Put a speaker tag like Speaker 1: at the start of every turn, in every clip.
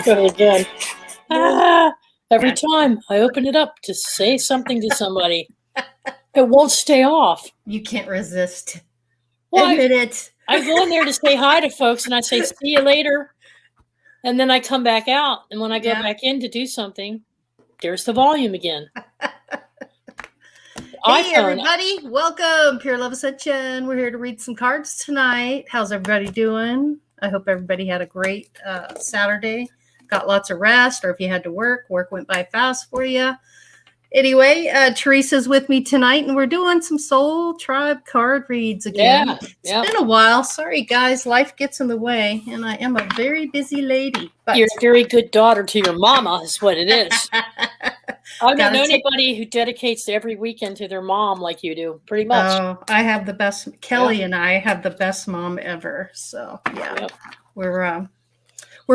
Speaker 1: Go again. Every time I open it up to say something to somebody, it won't stay off.
Speaker 2: You can't resist.
Speaker 1: Well,
Speaker 2: Admit it.
Speaker 1: I go in there to say hi to folks, and I say, see you later. And then I come back out, and when I go back in to do something, there's the volume again.
Speaker 2: Hey, everybody. Welcome. Pure Love Ascension. We're here to read some cards tonight. How's everybody doing? I hope everybody had a great Saturday. Got lots of rest, or if you had to work went by fast for you. Anyway, Teresa's with me tonight, and we're doing some Soul Tribe card reads again. It's been a while. Sorry, guys. Life gets in the way, and I am a very busy lady. But
Speaker 1: you're a very good daughter to your mama is what it is. I don't know anybody who dedicates every weekend to their mom like you do, pretty much.
Speaker 2: Oh, I have the best. Kelly and I have the best mom ever. So, yeah, we're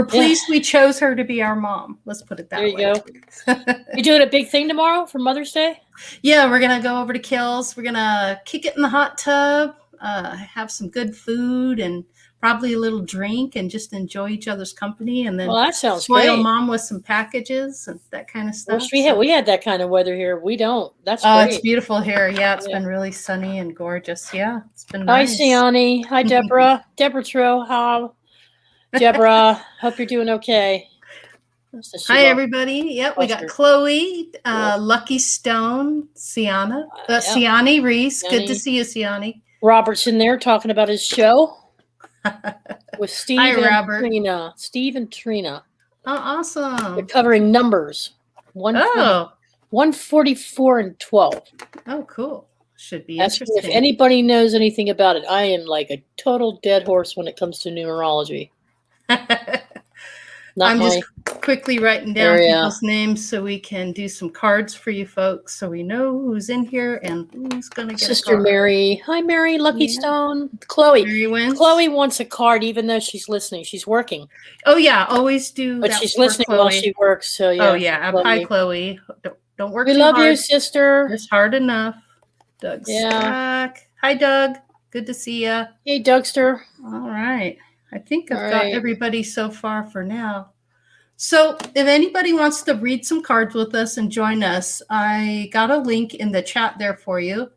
Speaker 2: pleased we chose her to be our mom. Let's put it that way.
Speaker 1: There you go. You doing a big thing tomorrow for Mother's Day?
Speaker 2: Yeah, we're going to go over to Kill's. We're going to kick it in the hot tub, have some good food and probably a little drink and just enjoy each other's company. And then
Speaker 1: that sounds
Speaker 2: spoil
Speaker 1: great.
Speaker 2: Mom with some packages and that kind of stuff.
Speaker 1: We had that kind of weather here. We don't. That's great.
Speaker 2: Oh, it's beautiful here. Yeah, it's been really sunny and gorgeous. Yeah, it's been nice.
Speaker 1: Hi, Ciani. Hi, Deborah. Deborah Tro. Deborah, hope you're doing okay.
Speaker 2: Hi, everybody. Yep, we got Chloe, Lucky Stone, Ciani Reese. Good to see you, Ciani.
Speaker 1: Robert's in there talking about his show with Steve Steve and Trina.
Speaker 2: Oh, awesome.
Speaker 1: They're covering numbers. 144 and 12.
Speaker 2: Oh, cool. Should be interesting.
Speaker 1: If anybody knows anything about it, I am like a total dead horse when it comes to numerology.
Speaker 2: I'm just quickly writing down people's names so we can do some cards for you folks so we know who's in here and who's going to get
Speaker 1: Sister
Speaker 2: a card.
Speaker 1: Mary. Hi, Mary. Lucky Stone. Chloe.
Speaker 2: Mary wins.
Speaker 1: Chloe wants a card even though she's listening. She's working.
Speaker 2: Oh, yeah. Always do
Speaker 1: But she's listening while she works. So, yeah.
Speaker 2: Oh, yeah. Hi, Chloe. Don't work too hard.
Speaker 1: We love you, sister.
Speaker 2: It's hard enough. Doug's back. Hi, Doug. Good to see you.
Speaker 1: Hey, Dougster.
Speaker 2: All right. I think I've got everybody so far for now. So if anybody wants to read some cards with us and join us, I got a link in the chat there for you,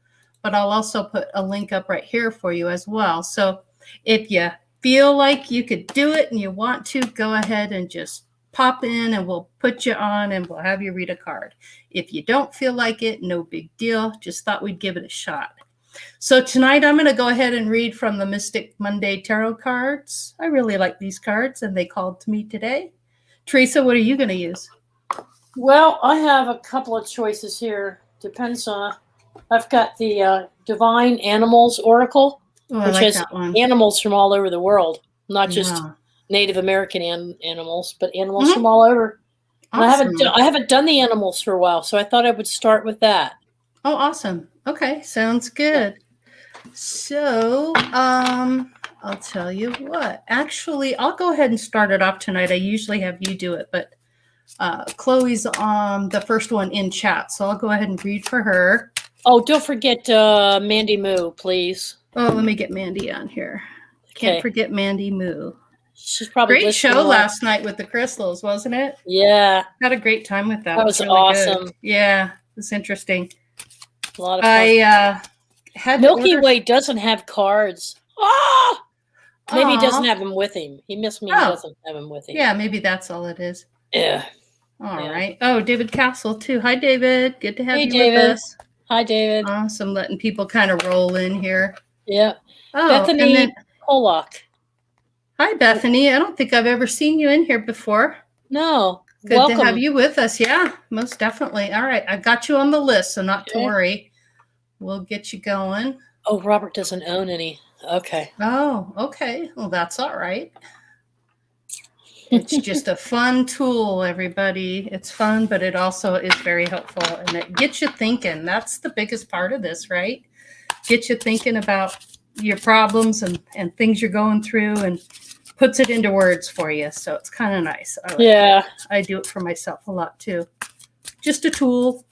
Speaker 2: but I'll also put a link up right here for you as well. So if you feel like you could do it and you want to, go ahead and just pop in and we'll put you on and we'll have you read a card. If you don't feel like it, no big deal. Just thought we'd give it a shot. So tonight I'm going to go ahead and read from the Mystic Monday Tarot cards. I really like these cards and they called to me today. Teresa, what are you going to use?
Speaker 1: Well, I have a couple of choices here. Depends on. I've got the Divine Animals Oracle, which has animals from all over the world, not just Native American animals, but animals from all over. Awesome. I haven't done the animals for a while, so I thought I would start with that.
Speaker 2: Oh, awesome. Okay, sounds good. So, I'll tell you what. Actually, I'll go ahead and start it off tonight. I usually have you do it, but Chloe's on the first one in chat, so I'll go ahead and read for her.
Speaker 1: Oh, don't forget Mandy Moo, please.
Speaker 2: Oh, let me get Mandy on here. Can't forget Mandy Moo.
Speaker 1: She's probably
Speaker 2: great show last night with the crystals, wasn't it?
Speaker 1: Yeah.
Speaker 2: Had a great time with that.
Speaker 1: That was really awesome.
Speaker 2: Good. Yeah, it was interesting.
Speaker 1: A lot of fun.
Speaker 2: Had
Speaker 1: Milky Way doesn't have cards. Oh! Maybe he doesn't have them with him. He missed me. He doesn't have them with him.
Speaker 2: Yeah, maybe that's all it is.
Speaker 1: Yeah.
Speaker 2: All right. Oh, David Castle, too. Hi, David. Good to have you
Speaker 1: David.
Speaker 2: with us.
Speaker 1: Hi, David.
Speaker 2: Awesome. Letting people kind of roll in here.
Speaker 1: Yeah.
Speaker 2: Oh,
Speaker 1: Bethany Pollock.
Speaker 2: Hi, Bethany. I don't think I've ever seen you in here before.
Speaker 1: No.
Speaker 2: Good to have you with us. Yeah, most definitely. All right. I've got you on the list, so not to worry. We'll get you going.
Speaker 1: Oh, Robert doesn't own any. Okay.
Speaker 2: Oh, okay. Well, that's all right. It's just a fun tool, everybody. It's fun, but it also is very helpful. And it gets you thinking. That's the biggest part of this, right? Get you thinking about your problems and things you're going through and puts it into words for you. So it's kind of nice. I do it for myself a lot, too. Just a tool.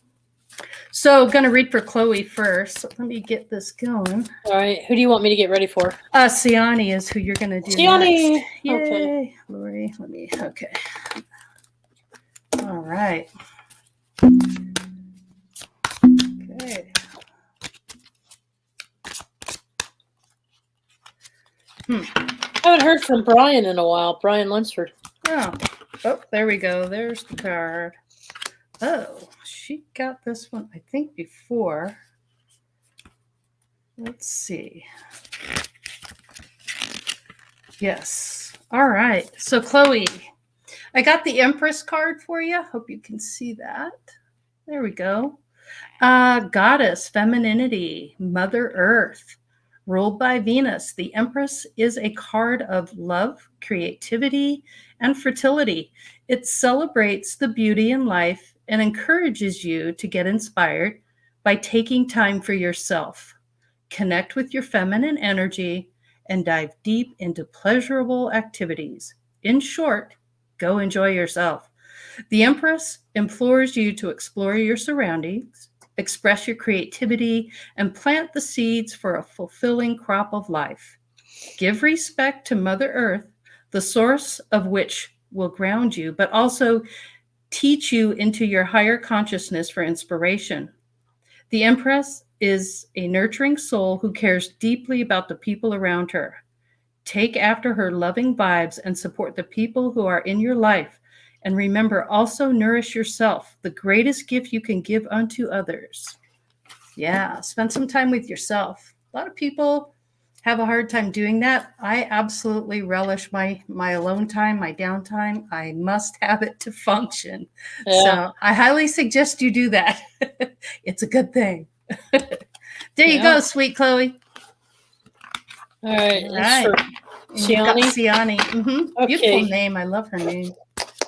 Speaker 2: So I'm going to read for Chloe first. So let me get this going.
Speaker 1: All right. Who do you want me to get ready for?
Speaker 2: Ciani is who you're going to do
Speaker 1: Ciani.
Speaker 2: next. Yay.
Speaker 1: Okay.
Speaker 2: Laurie, okay. All right. Okay.
Speaker 1: I haven't heard from Brian in a while. Brian Lunsford.
Speaker 2: Oh, there we go. There's the card. Oh, she got this one, I think, before. Let's see. Yes. All right. So, Chloe, I got the Empress card for you. Hope you can see that. There we go. Goddess, femininity, Mother Earth, ruled by Venus. The Empress is a card of love, creativity, and fertility. It celebrates the beauty in life and encourages you to get inspired by taking time for yourself. Connect with your feminine energy and dive deep into pleasurable activities. In short, go enjoy yourself. The Empress implores you to explore your surroundings, express your creativity, and plant the seeds for a fulfilling crop of life. Give respect to Mother Earth, the source of which will ground you, but also teach you into your higher consciousness for inspiration. The Empress is a nurturing soul who cares deeply about the people around her. Take after her loving vibes and support the people who are in your life. And remember, also nourish yourself, the greatest gift you can give unto others. Yeah, spend some time with yourself. A lot of people have a hard time doing that. I absolutely relish my alone time, my downtime. I must have it to function. Yeah. So I highly suggest you do that. It's a good thing. There you go, sweet Chloe.
Speaker 1: All right.
Speaker 2: Ciani. Ciani. Mm-hmm. Okay. Beautiful name. I love her name.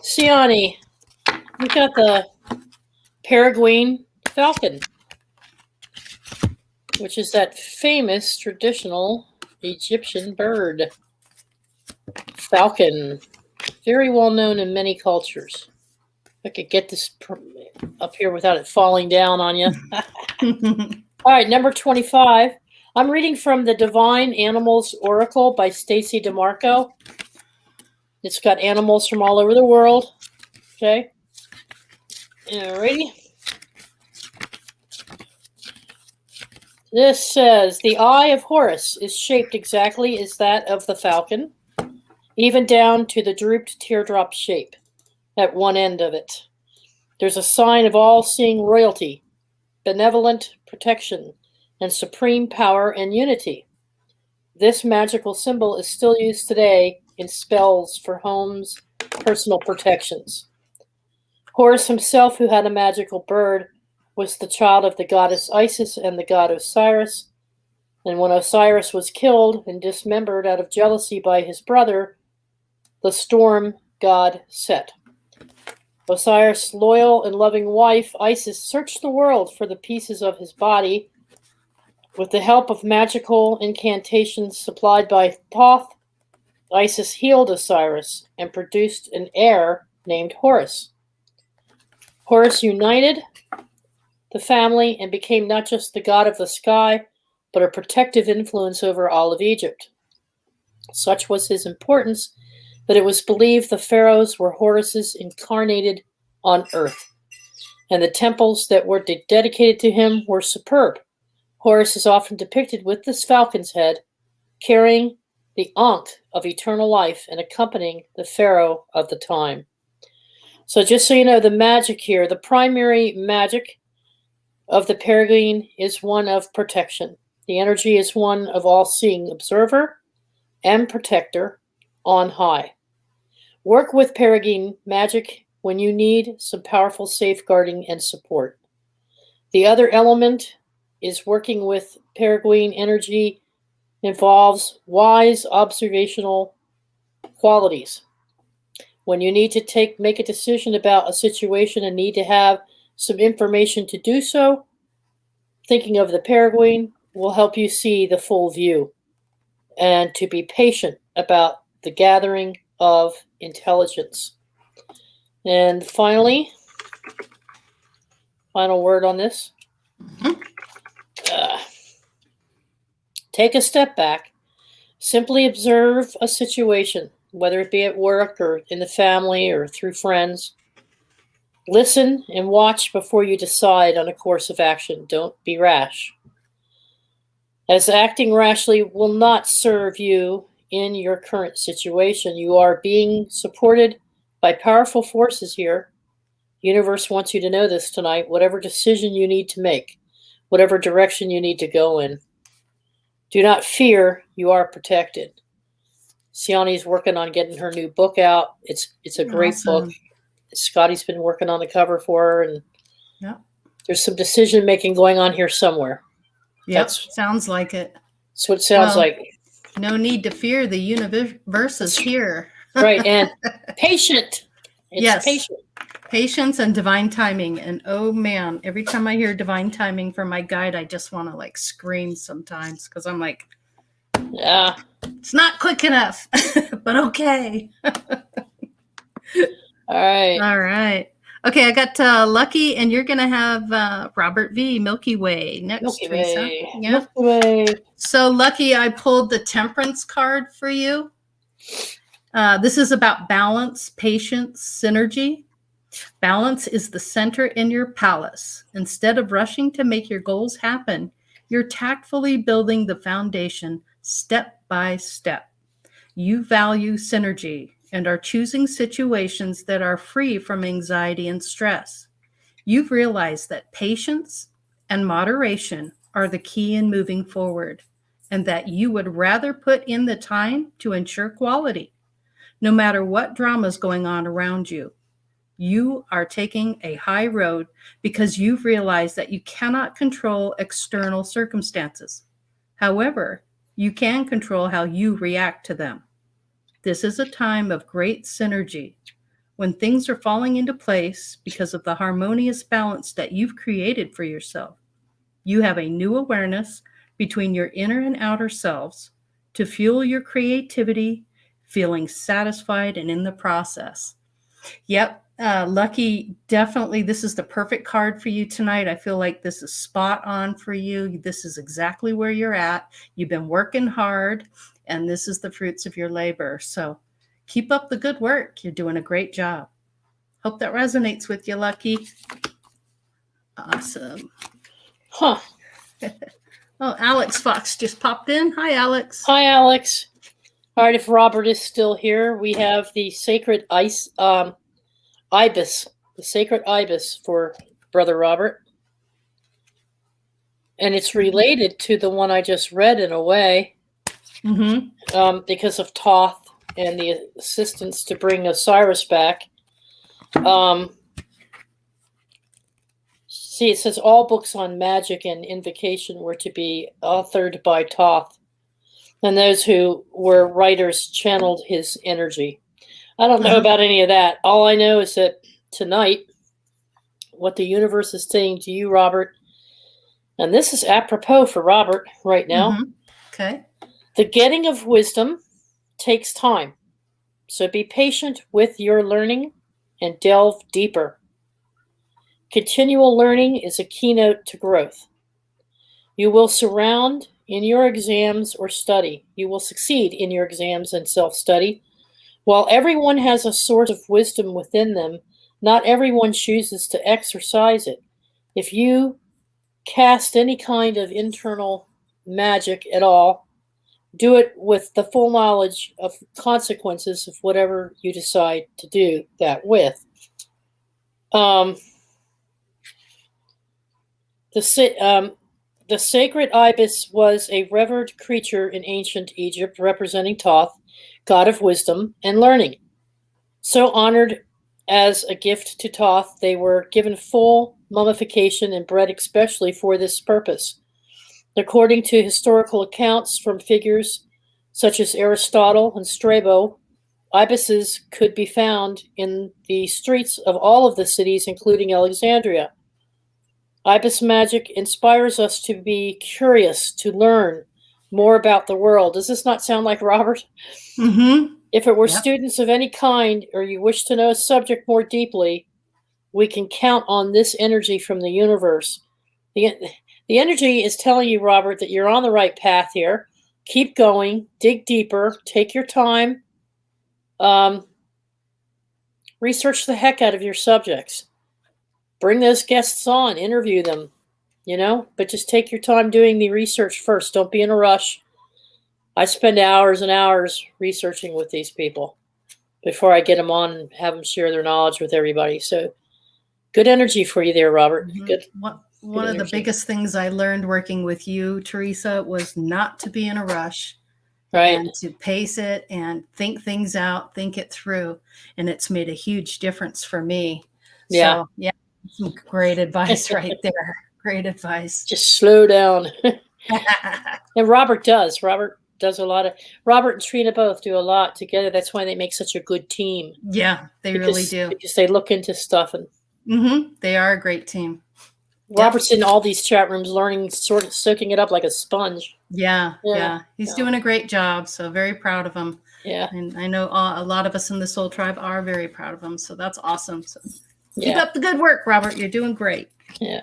Speaker 1: Ciani. We got the peregrine falcon, which is that famous traditional Egyptian bird. Falcon. Very well known in many cultures. I could get this up here without it falling down on you. All right, number 25. I'm reading from the Divine Animals Oracle by Stacy DeMarco. It's got animals from all over the world. Okay. Alrighty. This says, the eye of Horus is shaped exactly as that of the falcon, even down to the drooped teardrop shape at one end of it. There's a sign of all-seeing royalty, benevolent protection, and supreme power and unity. This magical symbol is still used today in spells for homes, personal protections. Horus himself, who had a magical bird, was the child of the goddess Isis and the god Osiris. And when Osiris was killed and dismembered out of jealousy by his brother, the storm god Set. Osiris' loyal and loving wife, Isis, searched the world for the pieces of his body. With the help of magical incantations supplied by Thoth, Isis healed Osiris and produced an heir named Horus. Horus united the family and became not just the god of the sky, but a protective influence over all of Egypt. Such was his importance that it was believed the pharaohs were Horus's incarnated on earth, and the temples that were dedicated to him were superb. Horus is often depicted with this falcon's head, carrying the Ankh of eternal life and accompanying the pharaoh of the time. So just so you know, the magic here, the primary magic of the peregrine is one of protection. The energy is one of all-seeing observer and protector on high. Work with peregrine magic when you need some powerful safeguarding and support. The other element is working with peregrine energy involves wise observational qualities. When you need to make a decision about a situation and need to have some information to do so, thinking of the peregrine will help you see the full view and to be patient about the gathering of intelligence. And finally, Final word on this. Take a step back. Simply observe a situation, whether it be at work or in the family or through friends. Listen and watch before you decide on a course of action. Don't be rash, as acting rashly will not serve you in your current situation. You are being supported by powerful forces here. Universe wants you to know this tonight. Whatever decision you need to make, whatever direction you need to go in, do not fear. You are protected. Ciani's working on getting her new book out. It's a great book. Scotty's been working on the cover for her, and there's some decision making going on here somewhere.
Speaker 2: Yep, sounds like it.
Speaker 1: That's what it sounds like.
Speaker 2: No need to fear. The universe is here.
Speaker 1: Right, and patient.
Speaker 2: Yes, patient. Patience and divine timing. And oh man, every time I hear divine timing from my guide, I just want to like scream sometimes because I'm like,
Speaker 1: yeah,
Speaker 2: it's not quick enough, but okay. All right. Okay, I got Lucky, and you're going to have Robert V, Milky Way, next, Theresa.
Speaker 1: Yeah. Milky Way.
Speaker 2: So, Lucky, I pulled the Temperance card for you. This is about balance, patience, synergy. Balance is the center in your palace. Instead of rushing to make your goals happen, you're tactfully building the foundation step by step. You value synergy and are choosing situations that are free from anxiety and stress. You've realized that patience and moderation are the key in moving forward, and that you would rather put in the time to ensure quality. No matter what drama is going on around you, you are taking a high road because you've realized that you cannot control external circumstances. However, you can control how you react to them. This is a time of great synergy, when things are falling into place because of the harmonious balance that you've created for yourself. You have a new awareness between your inner and outer selves to fuel your creativity, feeling satisfied and in the process. Yep, Lucky, definitely this is the perfect card for you tonight. I feel like this is spot on for you. This is exactly where you're at. You've been working hard, and this is the fruits of your labor. So keep up the good work. You're doing a great job. Hope that resonates with you, Lucky. Awesome.
Speaker 1: Huh.
Speaker 2: Oh, Alex Fox just popped in. Hi, Alex.
Speaker 1: Hi, Alex. All right, if Robert is still here, we have the sacred ibis, the sacred ibis for Brother Robert. And it's related to the one I just read in a way, because of Thoth and the assistance to bring Osiris back. See, it says all books on magic and invocation were to be authored by Thoth, and those who were writers channeled his energy. I don't know about any of that. All I know is that tonight, what the universe is saying to you, Robert, and this is apropos for Robert right now.
Speaker 2: Okay.
Speaker 1: The getting of wisdom takes time. So be patient with your learning and delve deeper. Continual learning is a keynote to growth. You will surround in your exams or study. You will succeed in your exams and self-study. While everyone has a source of wisdom within them, not everyone chooses to exercise it. If you cast any kind of internal magic at all, do it with the full knowledge of consequences of whatever you decide to do that with. The sacred ibis was a revered creature in ancient Egypt, representing Thoth, god of wisdom and learning. So honored as a gift to Thoth, they were given full mummification and bred especially for this purpose. According to historical accounts from figures such as Aristotle and Strabo, ibises could be found in the streets of all of the cities, including Alexandria. Ibis magic inspires us to be curious, to learn more about the world. Does this not sound like Robert? If it were students of any kind, or you wish to know a subject more deeply, we can count on this energy from the universe. The energy is telling you, Robert, that you're on the right path here. Keep going, dig deeper, take your time, research the heck out of your subjects. Bring those guests on, interview them, but just take your time doing the research first. Don't be in a rush. I spend hours and hours researching with these people before I get them on and have them share their knowledge with everybody. So good energy for you there, Robert.
Speaker 2: Mm-hmm.
Speaker 1: Good.
Speaker 2: One of the biggest things I learned working with you, Theresa, was not to be in a rush. Right. And to pace it and think things out, think it through. And it's made a huge difference for me.
Speaker 1: Yeah.
Speaker 2: So, yeah, some great advice right there. Great advice.
Speaker 1: Just slow down. And Robert does a lot of, Robert and Trina both do a lot together. That's why they make such a good team.
Speaker 2: Yeah, really do.
Speaker 1: Because they look into stuff and
Speaker 2: they are a great team.
Speaker 1: Robert's in all these chat rooms learning, sort of soaking it up like a sponge.
Speaker 2: Yeah. He's doing a great job. So very proud of him. Yeah. And I know a lot of us in the Soul Tribe are very proud of him. So that's awesome. So keep up the good work, Robert. You're doing great.
Speaker 1: Yeah.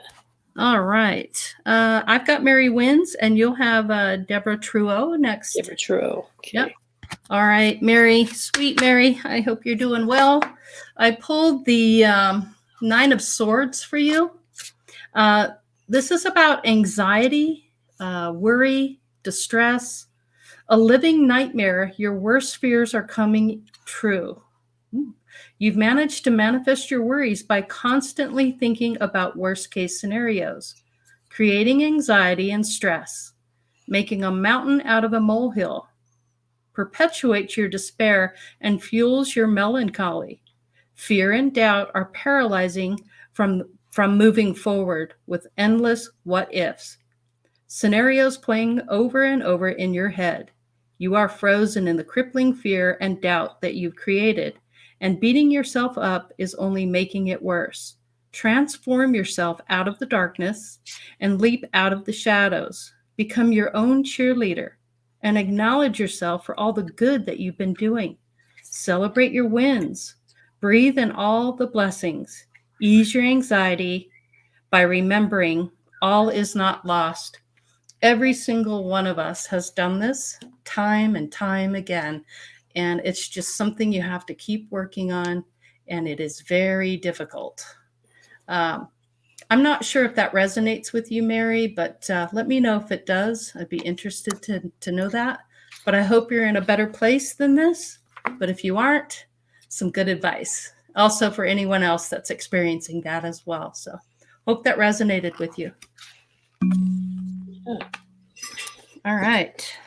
Speaker 2: All right. I've got Mary Wins, and you'll have Deborah Trudeau next.
Speaker 1: Deborah Trudeau. Okay.
Speaker 2: Yep. All right, Mary. Sweet Mary. I hope you're doing well. I pulled the 9 of Swords for you. This is about anxiety, worry, distress, a living nightmare. Your worst fears are coming true. You've managed to manifest your worries by constantly thinking about worst-case scenarios, creating anxiety and stress, making a mountain out of a molehill, perpetuates your despair and fuels your melancholy. Fear and doubt are paralyzing from moving forward with endless what-ifs, scenarios playing over and over in your head. You are frozen in the crippling fear and doubt that you've created, and beating yourself up is only making it worse. Transform yourself out of the darkness and leap out of the shadows. Become your own cheerleader and acknowledge yourself for all the good that you've been doing. Celebrate your wins. Breathe in all the blessings. Ease your anxiety by remembering all is not lost. Every single one of us has done this time and time again. And it's just something you have to keep working on. And it is very difficult. I'm not sure if that resonates with you, Mary, but let me know if it does. I'd be interested to know that. But I hope you're in a better place than this. But if you aren't, some good advice. Also for anyone else that's experiencing that as well. So hope that resonated with you. All right.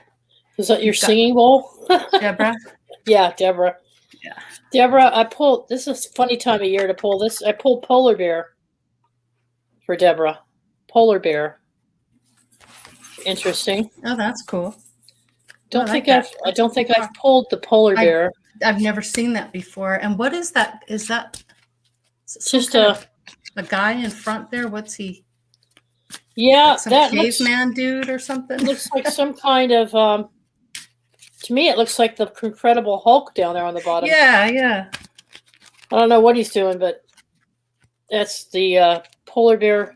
Speaker 1: Is that your singing bowl?
Speaker 2: Deborah?
Speaker 1: Yeah, Deborah. Yeah. Deborah, I pulled, this is a funny time of year to pull this. I pulled Polar Bear for Deborah. Polar Bear. Interesting.
Speaker 2: Oh, that's cool.
Speaker 1: I don't think I've pulled the Polar Bear.
Speaker 2: I've never seen that before. And what is that? Is that
Speaker 1: just a
Speaker 2: guy in front there? What's he?
Speaker 1: Yeah,
Speaker 2: like some caveman dude or something.
Speaker 1: Looks like some kind of to me it looks like the Incredible Hulk down there on the bottom.
Speaker 2: Yeah.
Speaker 1: I don't know what he's doing, but that's the polar bear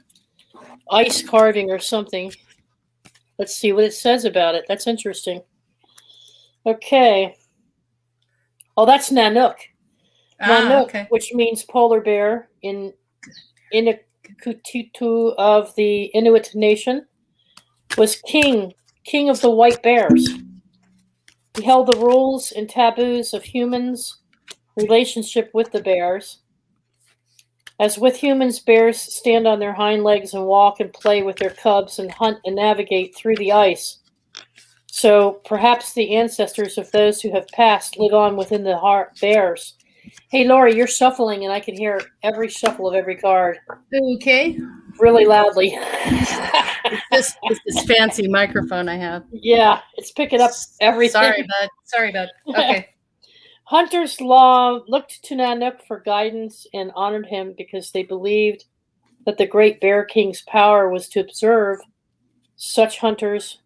Speaker 1: ice carving or something. Let's see what it says about it. That's interesting. Okay. Oh, that's Nanook. Nanook, okay. Which means polar bear in Inuktitut of the Inuit nation, was king of the white bears. He held the rules and taboos of humans' relationship with the bears. As with humans, bears stand on their hind legs and walk and play with their cubs and hunt and navigate through the ice. So perhaps the ancestors of those who have passed live on within the heart bears. Hey, Laurie, you're shuffling, and I can hear every shuffle of every card.
Speaker 2: Okay.
Speaker 1: Really loudly.
Speaker 2: It's this fancy microphone I have.
Speaker 1: Yeah, it's picking up everything.
Speaker 2: Sorry, bud. Okay.
Speaker 1: Hunters looked to Nanook for guidance and honored him because they believed that the great Bear King's power was to observe such hunters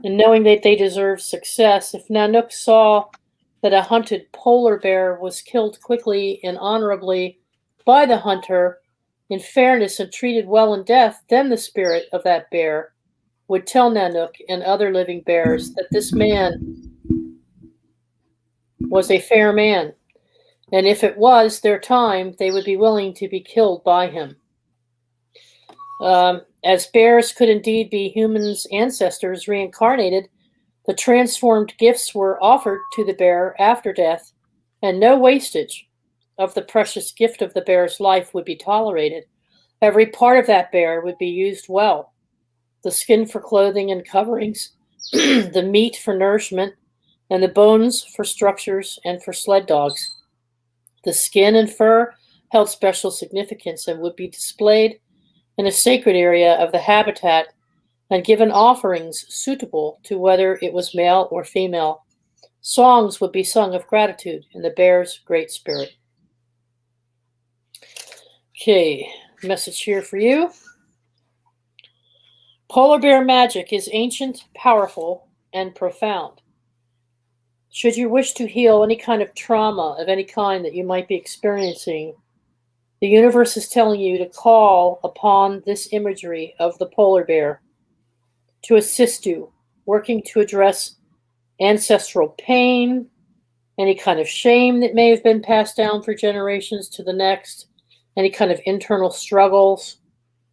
Speaker 1: and knowing that they deserved success. If Nanook saw that a hunted polar bear was killed quickly and honorably, by the hunter in fairness and treated well in death, then the spirit of that bear would tell Nanook and other living bears that this man was a fair man, and if it was their time, they would be willing to be killed by him. As bears could indeed be humans' ancestors reincarnated, the transformed gifts were offered to the bear after death, and no wastage of the precious gift of the bear's life would be tolerated. Every part of that bear would be used well. The skin for clothing and coverings, the meat for nourishment, and the bones for structures and for sled dogs. The skin and fur held special significance and would be displayed in a sacred area of the habitat and given offerings suitable to whether it was male or female. Songs would be sung of gratitude in the bear's great spirit. Okay, message here for you. Polar bear magic is ancient, powerful, and profound. Should you wish to heal any kind of trauma of any kind that you might be experiencing, the universe is telling you to call upon this imagery of the polar bear to assist you, working to address ancestral pain, any kind of shame that may have been passed down for generations to the next, any kind of internal struggles.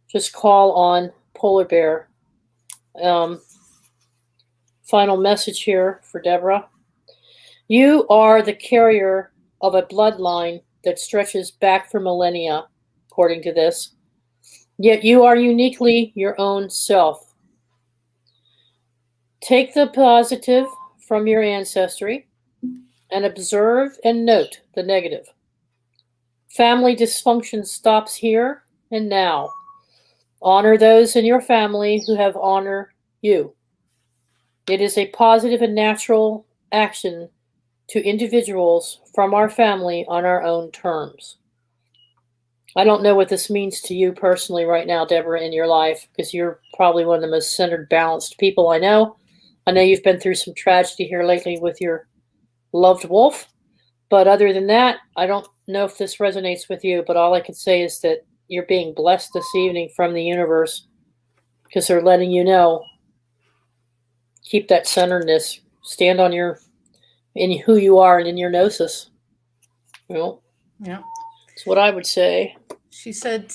Speaker 1: Just call on polar bear. Final message here for Deborah. You are the carrier of a bloodline that stretches back for millennia, according to this. Yet you are uniquely your own self. Take the positive from your ancestry and observe and note the negative. Family dysfunction stops here and now. Honor those in your family who have honored you. It is a positive and natural action to individuals from our family on our own terms. I don't know what this means to you personally right now, Deborah, in your life, because you're probably one of the most centered, balanced people I know. I know you've been through some tragedy here lately with your loved wolf, but other than that, I don't know if this resonates with you, but all I can say is that you're being blessed this evening from the universe because they're letting you know, keep that centeredness, stand on in who you are and in your gnosis. Well, yeah, that's what I would say.
Speaker 2: She said,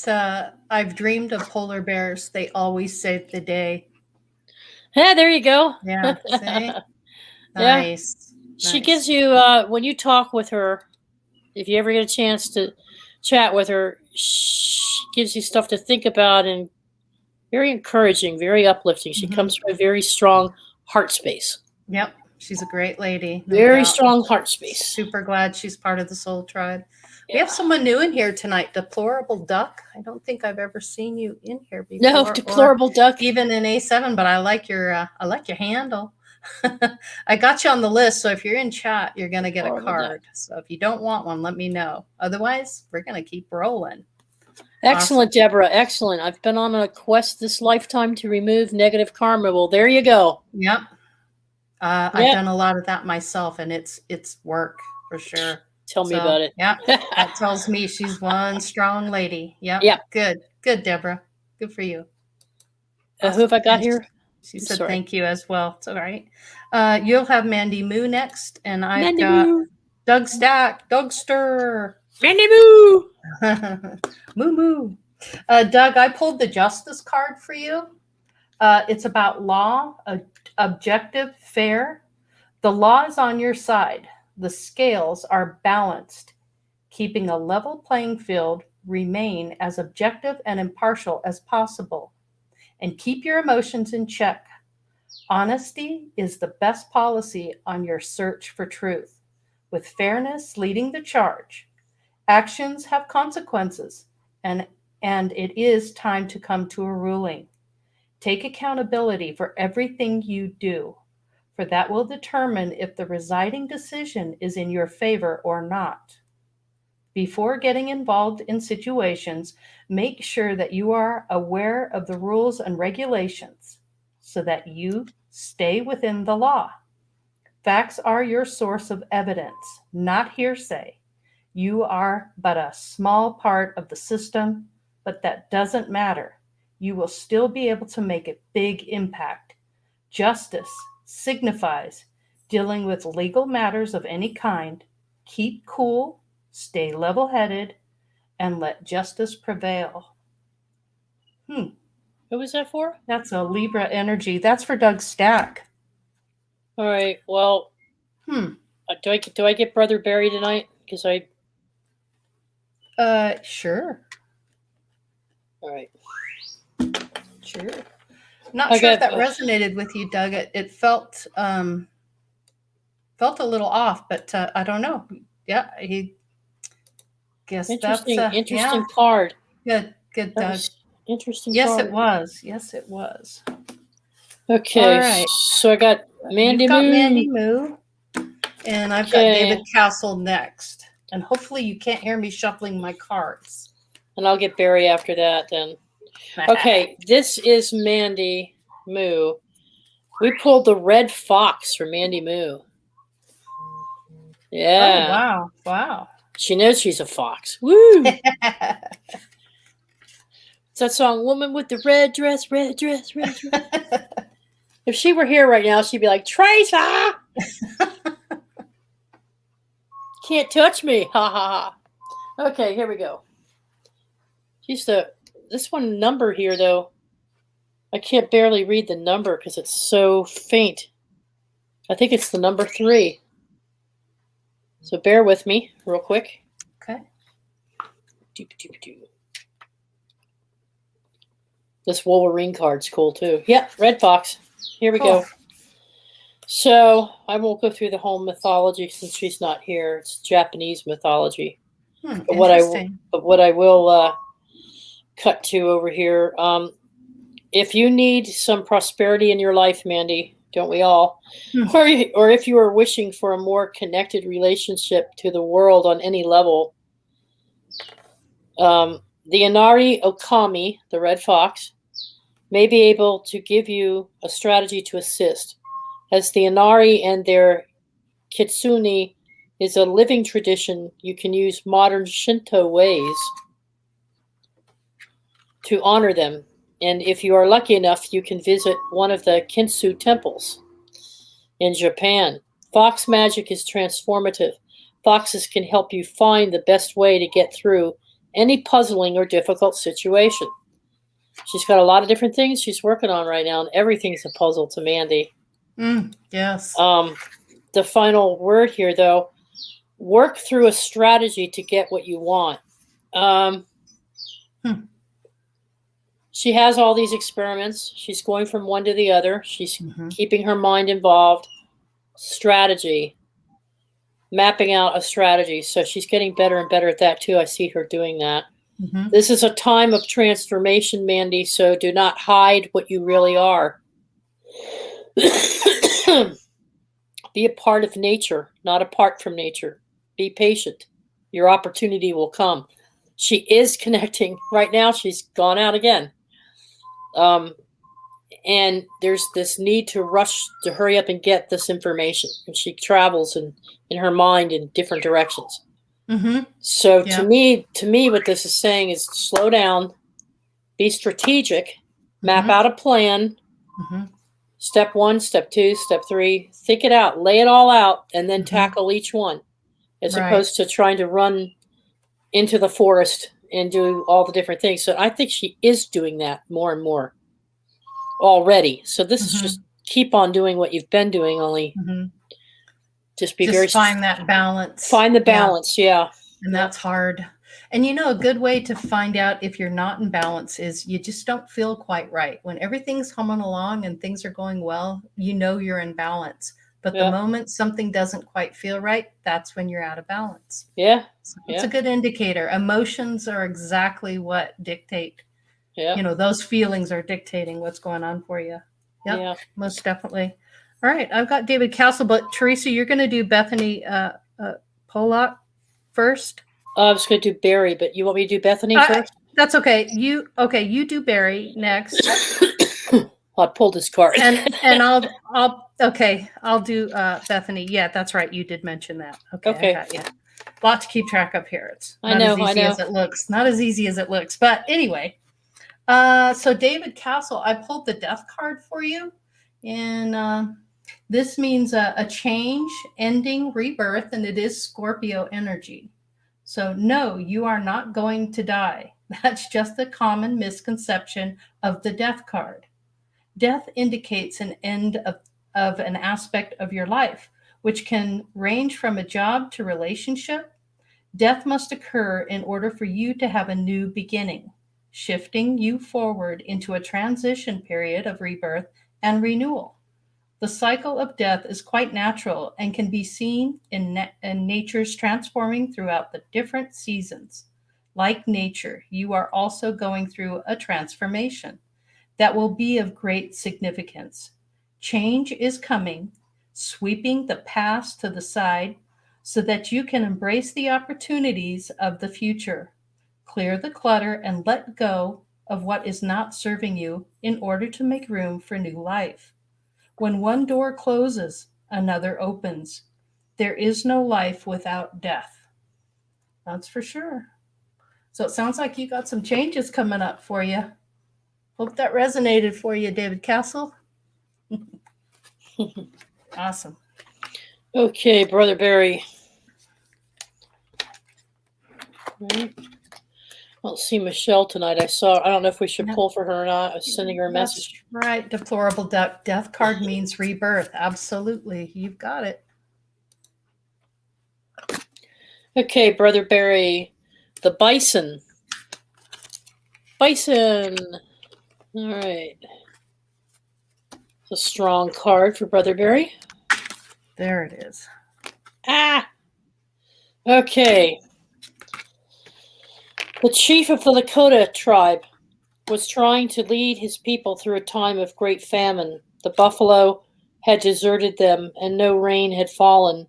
Speaker 2: I've dreamed of polar bears. They always save the day.
Speaker 1: Yeah, there you go.
Speaker 2: Yeah, see?
Speaker 1: Nice. Yeah. She gives you, when you talk with her, if you ever get a chance to chat with her, she gives you stuff to think about and very encouraging, very uplifting. She comes from a very strong heart space.
Speaker 2: Yep. She's a great lady.
Speaker 1: Very strong heart space.
Speaker 2: Super glad she's part of the soul tribe. Yeah. We have someone new in here tonight, Deplorable Duck. I don't think I've ever seen you in here before.
Speaker 1: No, Deplorable Duck.
Speaker 2: Even in A7, but I like your handle. I got you on the list, so if you're in chat, you're gonna get a card. So if you don't want one, let me know. Otherwise, we're gonna keep rolling.
Speaker 1: Excellent, awesome. Deborah. Excellent. I've been on a quest this lifetime to remove negative karma. Well, there you go.
Speaker 2: Yep. I've done a lot of that myself, and it's work for sure.
Speaker 1: Tell me about it.
Speaker 2: Yeah, that tells me she's one strong lady. Yep.
Speaker 1: Yeah.
Speaker 2: Good, Deborah. Good for you.
Speaker 1: Awesome. Who have I got here?
Speaker 2: She said thank you as well. It's all right. You'll have Mandy Moo next, and I've got Doug Stack, Dougster.
Speaker 1: Mandy Moo.
Speaker 2: Moo Moo. Doug, I pulled the Justice card for you. It's about law, objective, fair. The law is on your side. The scales are balanced. Keeping a level playing field, remain as objective and impartial as possible. And keep your emotions in check. Honesty is the best policy on your search for truth, with fairness leading the charge. Actions have consequences, and it is time to come to a ruling. Take accountability for everything you do, for that will determine if the residing decision is in your favor or not. Before getting involved in situations, make sure that you are aware of the rules and regulations so that you stay within the law. Facts are your source of evidence, not hearsay. You are but a small part of the system, but that doesn't matter. You will still be able to make a big impact. Justice signifies dealing with legal matters of any kind. Keep cool, stay level-headed, and let justice prevail.
Speaker 1: Who was that for?
Speaker 2: That's a Libra energy. That's for Doug Stack.
Speaker 1: All right. Well, do I get Brother Barry tonight? Because
Speaker 2: sure.
Speaker 1: All right.
Speaker 2: Sure. Not sure if that resonated with you, Doug. It felt a little off, but I don't know. Yeah, he guess
Speaker 1: interesting card.
Speaker 2: Good, Doug.
Speaker 1: Interesting.
Speaker 2: Yes,
Speaker 1: card.
Speaker 2: it was. Yes, it was.
Speaker 1: Okay.
Speaker 2: All right.
Speaker 1: So I got Mandy.
Speaker 2: You've got Mandy Moo, and I've got David Castle next. And hopefully you can't hear me shuffling my cards.
Speaker 1: And I'll get Barry after that then. Okay, this is Mandy Moo. We pulled the red fox for Mandy Moo. Yeah.
Speaker 2: Oh, wow.
Speaker 1: She knows she's a fox. Woo! It's that song, Woman with the Red Dress, Red Dress, Red Dress. If she were here right now, she'd be like, Teresa! Can't touch me. Ha ha ha. Okay, here we go. This one number here, though, I can't barely read the number because it's so faint. I think it's the number 3. So bear with me real quick.
Speaker 2: Okay.
Speaker 1: This Wolverine card's cool, too. Yep, red fox. Here we go. So I won't go through the whole mythology since she's not here. It's Japanese mythology. But what I will cut to over here, if you need some prosperity in your life, Mandy, don't we all? Or if you are wishing for a more connected relationship to the world on any level, the Inari Okami, the red fox, may be able to give you a strategy to assist. As the Inari and their Kitsune is a living tradition, you can use modern Shinto ways to honor them. And if you are lucky enough, you can visit one of the Kintsu temples in Japan. Fox magic is transformative. Foxes can help you find the best way to get through any puzzling or difficult situation. She's got a lot of different things she's working on right now, and everything's a puzzle to Mandy.
Speaker 2: Yes.
Speaker 1: The final word here, though, work through a strategy to get what you want. She has all these experiments. She's going from one to the other. She's keeping her mind involved. Strategy. Mapping out a strategy. So she's getting better and better at that, too. I see her doing that. This is a time of transformation, Mandy, so do not hide what you really are. Be a part of nature, not apart from nature. Be patient. Your opportunity will come. She is connecting. Right now, she's gone out again. And there's this need to rush to hurry up and get this information. And she travels in her mind in different directions. So to me, what this is saying is slow down, be strategic, map out a plan. Step 1, step 2, step 3, think it out, lay it all out, and then tackle each one, as opposed to trying to run into the forest and do all the different things. So I think she is doing that more and more already. So this is just keep on doing what you've been doing, only just
Speaker 2: find that balance.
Speaker 1: Find the balance, yeah.
Speaker 2: And that's hard. And a good way to find out if you're not in balance is you just don't feel quite right. When everything's humming along and things are going well, you're in balance. But the moment something doesn't quite feel right, that's when you're out of balance.
Speaker 1: Yeah.
Speaker 2: So it's a good indicator. Emotions are exactly what dictate. Yeah. Those feelings are dictating what's going on for you. Yep, yeah, most definitely. All right. I've got David Castle, but Theresa, you're going to do Bethany Pollock first.
Speaker 1: I was going to do Barry, but you want me to do Bethany first?
Speaker 2: That's okay. You do Barry next.
Speaker 1: I pulled his card.
Speaker 2: and I'll do Bethany. Yeah, that's right. You did mention that. Okay. I got you. a lot to keep track of here. It's not as easy as it looks. Not as easy as it looks. But anyway, so David Castle, I pulled the death card for you. And this means a change, ending, rebirth, and it is Scorpio energy. So no, you are not going to die. That's just a common misconception of the death card. Death indicates an end of an aspect of your life, which can range from a job to relationship. Death must occur in order for you to have a new beginning, shifting you forward into a transition period of rebirth and renewal. The cycle of death is quite natural and can be seen in nature's transforming throughout the different seasons. Like nature, you are also going through a transformation that will be of great significance. Change is coming, sweeping the past to the side so that you can embrace the opportunities of the future. Clear the clutter and let go of what is not serving you in order to make room for new life. When one door closes, another opens. There is no life without death. That's for sure. So it sounds like you got some changes coming up for you. Hope that resonated for you, David Castle. Awesome.
Speaker 1: Okay, Brother Barry. Right. I don't see Michelle tonight. I don't know if we should pull for her or not. I was sending her a message.
Speaker 2: Right. Deplorable death card means rebirth. Absolutely. You've got it.
Speaker 1: Okay, Brother Barry. The bison. Bison. All right. It's a strong card for Brother Barry.
Speaker 2: There it is.
Speaker 1: Okay. The chief of the Lakota tribe was trying to lead his people through a time of great famine. The buffalo had deserted them and no rain had fallen.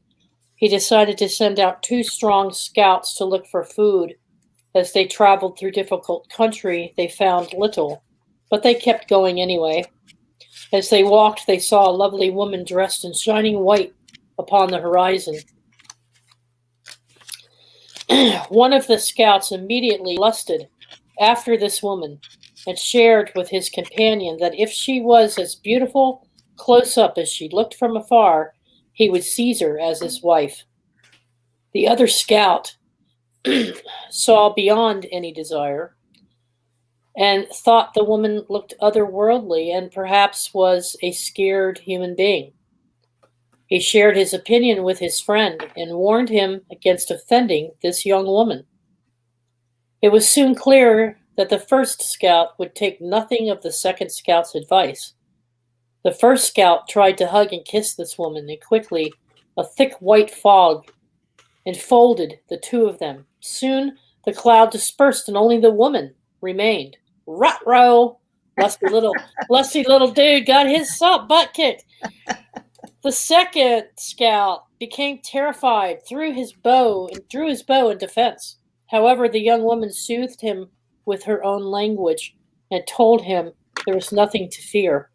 Speaker 1: He decided to send out 2 strong scouts to look for food. As they traveled through difficult country, they found little, but they kept going anyway. As they walked, they saw a lovely woman dressed in shining white upon the horizon. One of the scouts immediately lusted after this woman and shared with his companion that if she was as beautiful close up as she looked from afar, he would seize her as his wife. The other scout saw beyond any desire and thought the woman looked otherworldly and perhaps was a scared human being. He shared his opinion with his friend and warned him against offending this young woman. It was soon clear that the first scout would take nothing of the second scout's advice. The first scout tried to hug and kiss this woman, and quickly a thick white fog enfolded the 2 of them. Soon the cloud dispersed and only the woman remained. Ruh-roh! Lusty little dude got his butt kicked. The second scout became terrified, drew his bow in defense. However, the young woman soothed him with her own language and told him there was nothing to fear.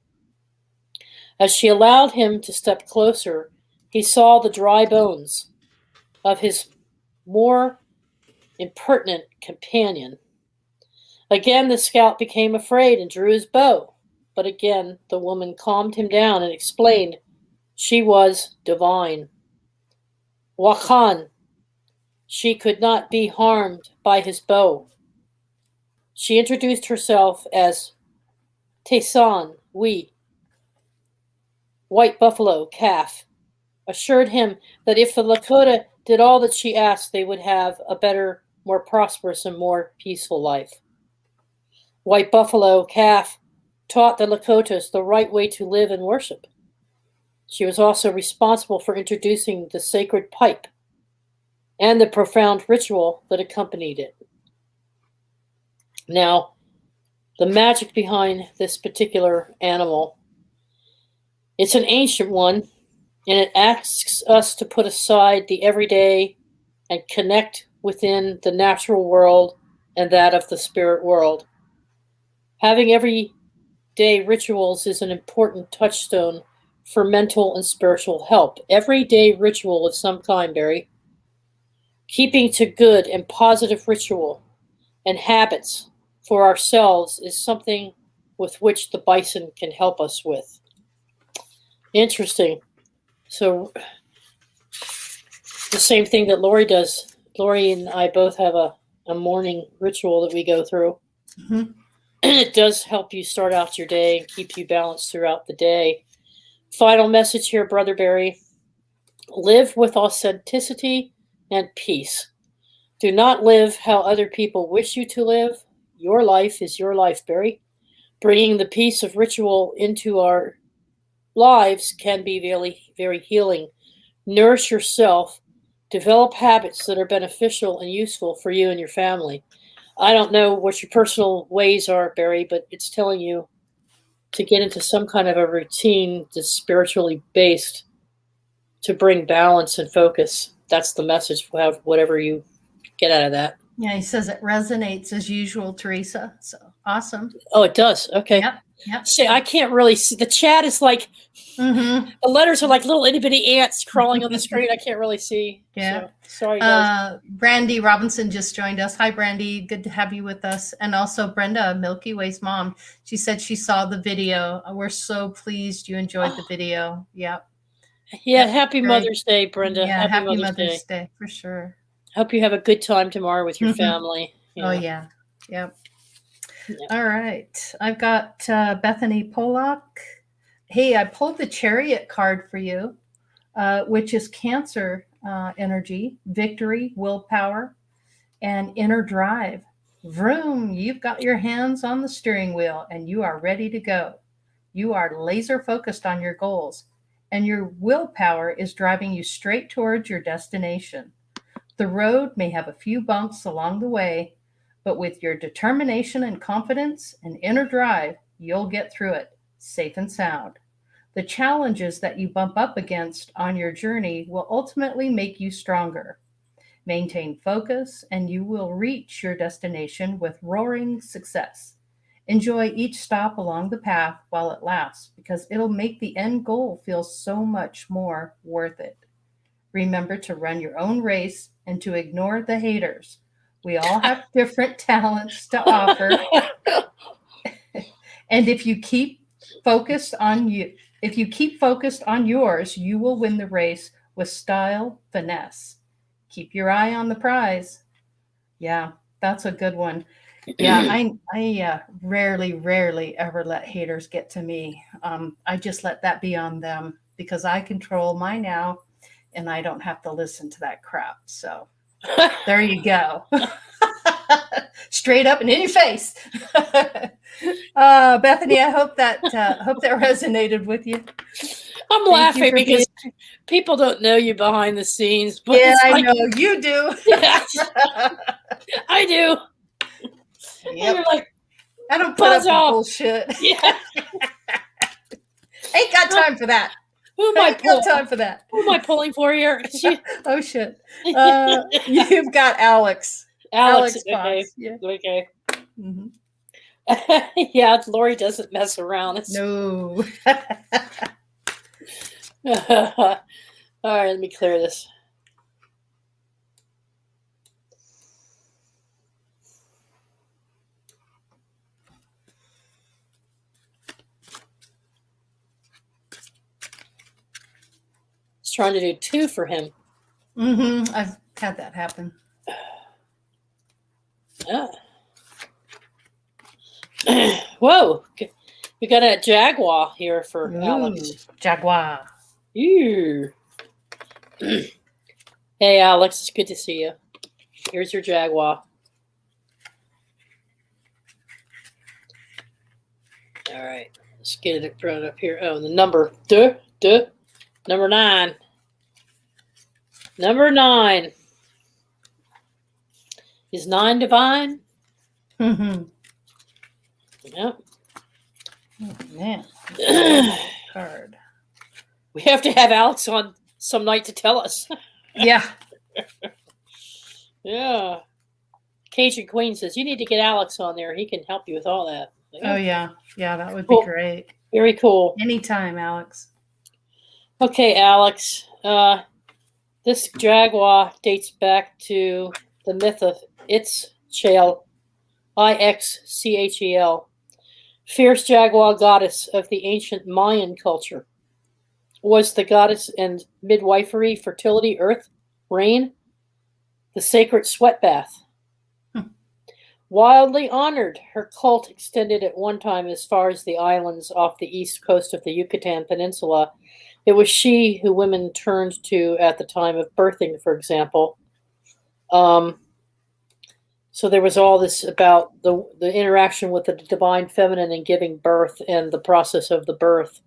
Speaker 1: As she allowed him to step closer, he saw the dry bones of his more impertinent companion. Again, the scout became afraid and drew his bow, but again the woman calmed him down and explained she was divine. Wakan, she could not be harmed by his bow. She introduced herself as Taysan, White Buffalo, Calf, assured him that if the Lakota did all that she asked, they would have a better, more prosperous, and more peaceful life. White Buffalo, Calf, taught the Lakotas the right way to live and worship. She was also responsible for introducing the sacred pipe and the profound ritual that accompanied it. Now, the magic behind this particular animal, it's an ancient one, and it asks us to put aside the everyday and connect within the natural world and that of the spirit world. Having everyday rituals is an important touchstone for mental and spiritual help. Everyday ritual of some kind, Barry. Keeping to good and positive ritual and habits for ourselves is something with which the bison can help us with. Interesting. So the same thing that Laurie does. Laurie and I both have a morning ritual that we go through.
Speaker 2: Mm-hmm.
Speaker 1: And it does help you start out your day and keep you balanced throughout the day. Final message here, Brother Barry. Live with authenticity and peace. Do not live how other people wish you to live. Your life is your life, Barry. Bringing the peace of ritual into our lives can be very, very healing. Nourish yourself. Develop habits that are beneficial and useful for you and your family. I don't know what your personal ways are, Barry, but it's telling you to get into some kind of a routine that's spiritually based to bring balance and focus. That's the message. Whatever you get out of that.
Speaker 2: Yeah, he says it resonates as usual, Theresa. So awesome.
Speaker 1: Oh, it does. Okay.
Speaker 2: Yep.
Speaker 1: See, I can't really see. The chat is like, the letters are like little itty bitty ants crawling on the screen. I can't really see.
Speaker 2: Yeah.
Speaker 1: So, sorry, guys.
Speaker 2: Brandy Robinson just joined us. Hi, Brandy. Good to have you with us. And also Brenda, Milky Way's mom. She said she saw the video. We're so pleased you enjoyed the video. Yep.
Speaker 1: Yeah. Happy Mother's Day, Brenda.
Speaker 2: Yeah. Happy Mother's Day for sure.
Speaker 1: Hope you have a good time tomorrow with your family.
Speaker 2: Oh, yeah. Yep. All right. I've got Bethany Pollock. Hey, I pulled the Chariot card for you, which is Cancer energy, victory, willpower, and inner drive. Vroom, you've got your hands on the steering wheel and you are ready to go. You are laser focused on your goals, and your willpower is driving you straight towards your destination. The road may have a few bumps along the way, but with your determination and confidence and inner drive, you'll get through it, safe and sound. The challenges that you bump up against on your journey will ultimately make you stronger. Maintain focus, and you will reach your destination with roaring success. Enjoy each stop along the path while it lasts, because it'll make the end goal feel so much more worth it. Remember to run your own race and to ignore the haters. We all have different talents to offer. And if you keep focused on yours, you will win the race with style, finesse. Keep your eye on the prize. Yeah, that's a good one. Yeah, I rarely ever let haters get to me. I just let that be on them, because I control my now and I don't have to listen to that crap. So there you go. Straight up and in your face. Bethany, I hope that resonated with you.
Speaker 1: I'm laughing because people don't know you behind the scenes. But
Speaker 2: yeah, I know you do.
Speaker 1: Yes, I do.
Speaker 2: Yep. Like, I don't put up with bullshit.
Speaker 1: Yeah.
Speaker 2: Ain't got time for that.
Speaker 1: Who am I pulling?
Speaker 2: Time for that.
Speaker 1: Who am I pulling for here?
Speaker 2: Oh shit! You've got Alex.
Speaker 1: Alex
Speaker 2: okay.
Speaker 1: Fox. Yeah. Okay.
Speaker 2: Mm-hmm.
Speaker 1: Yeah, Laurie doesn't mess around.
Speaker 2: No.
Speaker 1: All right, let me clear this. Trying to do 2 for him.
Speaker 2: Mm-hmm. I've had that happen.
Speaker 1: Yeah. Whoa. We got a jaguar here for Alex.
Speaker 2: Jaguar.
Speaker 1: Ew. Hey, Alex. It's good to see you. Here's your jaguar. All right. Let's get it brought up here. Oh, the number. Number 9. Number 9. Is 9 divine?
Speaker 2: Mm-hmm.
Speaker 1: Yep.
Speaker 2: Oh, man. Card.
Speaker 1: We have to have Alex on some night to tell us.
Speaker 2: Yeah.
Speaker 1: Yeah. Cajun Queen says, you need to get Alex on there. He can help you with all that.
Speaker 2: Like, oh, yeah. Yeah, that would be great.
Speaker 1: Very cool.
Speaker 2: Anytime, Alex.
Speaker 1: Okay, Alex. This jaguar dates back to the myth of Ixchel, Ixchel, fierce jaguar goddess of the ancient Mayan culture. Was the goddess and midwifery, fertility, earth, rain, the sacred sweat bath. Wildly honored, her cult extended at one time as far as the islands off the east coast of the Yucatan Peninsula. It was she who women turned to at the time of birthing, for example. So there was all this about the interaction with the divine feminine and giving birth and the process of the birth.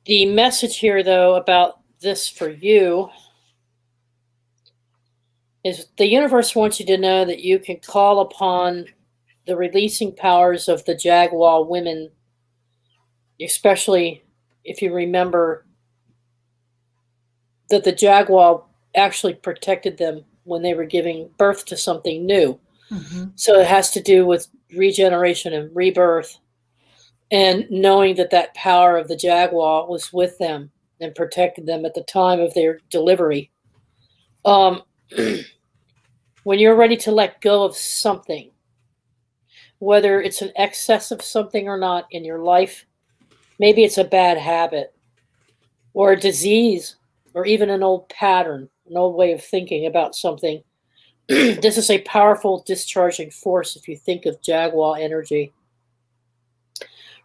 Speaker 1: The message here, though, about this for you is the universe wants you to know that you can call upon the releasing powers of the jaguar women, especially if you remember that the jaguar actually protected them when they were giving birth to something new. Mm-hmm. So it has to do with regeneration and rebirth, and knowing that that power of the jaguar was with them and protected them at the time of their delivery. When you're ready to let go of something, whether it's an excess of something or not in your life, maybe it's a bad habit or a disease or even an old pattern, an old way of thinking about something. This is a powerful discharging force if you think of jaguar energy.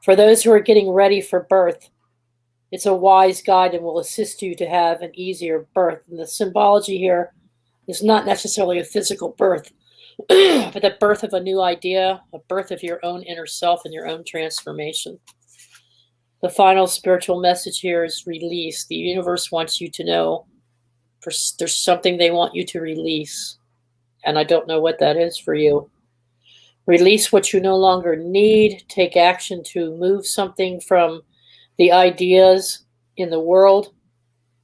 Speaker 1: For those who are getting ready for birth, it's a wise guide and will assist you to have an easier birth. And the symbology here is not necessarily a physical birth, but the birth of a new idea, a birth of your own inner self and your own transformation. The final spiritual message here is release. The universe wants you to know there's something they want you to release. And I don't know what that is for you. Release what you no longer need. Take action to move something from the ideas in the world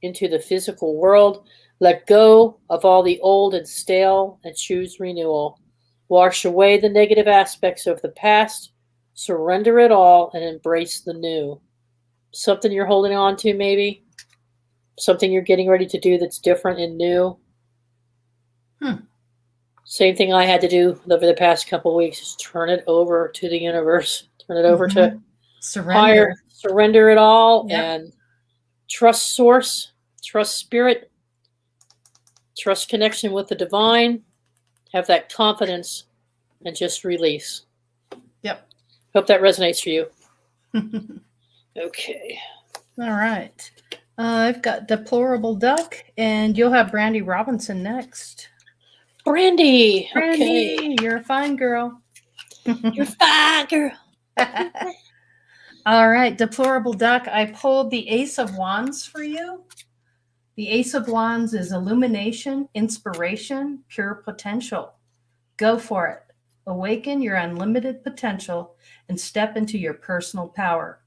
Speaker 1: into the physical world. Let go of all the old and stale and choose renewal. Wash away the negative aspects of the past. Surrender it all and embrace the new. Something you're holding on to, maybe? Something you're getting ready to do that's different and new? Same thing I had to do over the past couple of weeks is turn it over to the universe. Turn it over to higher. Surrender it all and trust source, trust spirit, trust connection with the divine. Have that confidence and just release.
Speaker 2: Yep.
Speaker 1: Hope that resonates for you. Okay.
Speaker 2: All right. I've got Deplorable Duck, and you'll have Brandy Robinson next.
Speaker 1: Brandy.
Speaker 2: Brandy,
Speaker 1: okay.
Speaker 2: You're a fine girl.
Speaker 1: You're a fine girl.
Speaker 2: All right, Deplorable Duck, I pulled the Ace of Wands for you. The Ace of Wands is illumination, inspiration, pure potential. Go for it. Awaken your unlimited potential and step into your personal power.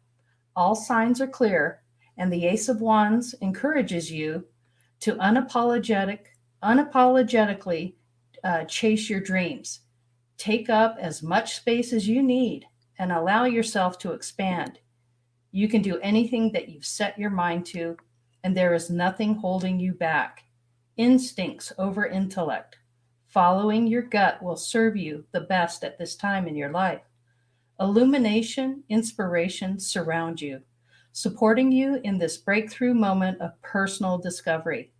Speaker 2: All signs are clear, and the Ace of Wands encourages you to unapologetically chase your dreams. Take up as much space as you need and allow yourself to expand. You can do anything that you've set your mind to, and there is nothing holding you back. Instincts over intellect. Following your gut will serve you the best at this time in your life. Illumination, inspiration surround you, supporting you in this breakthrough moment of personal discovery.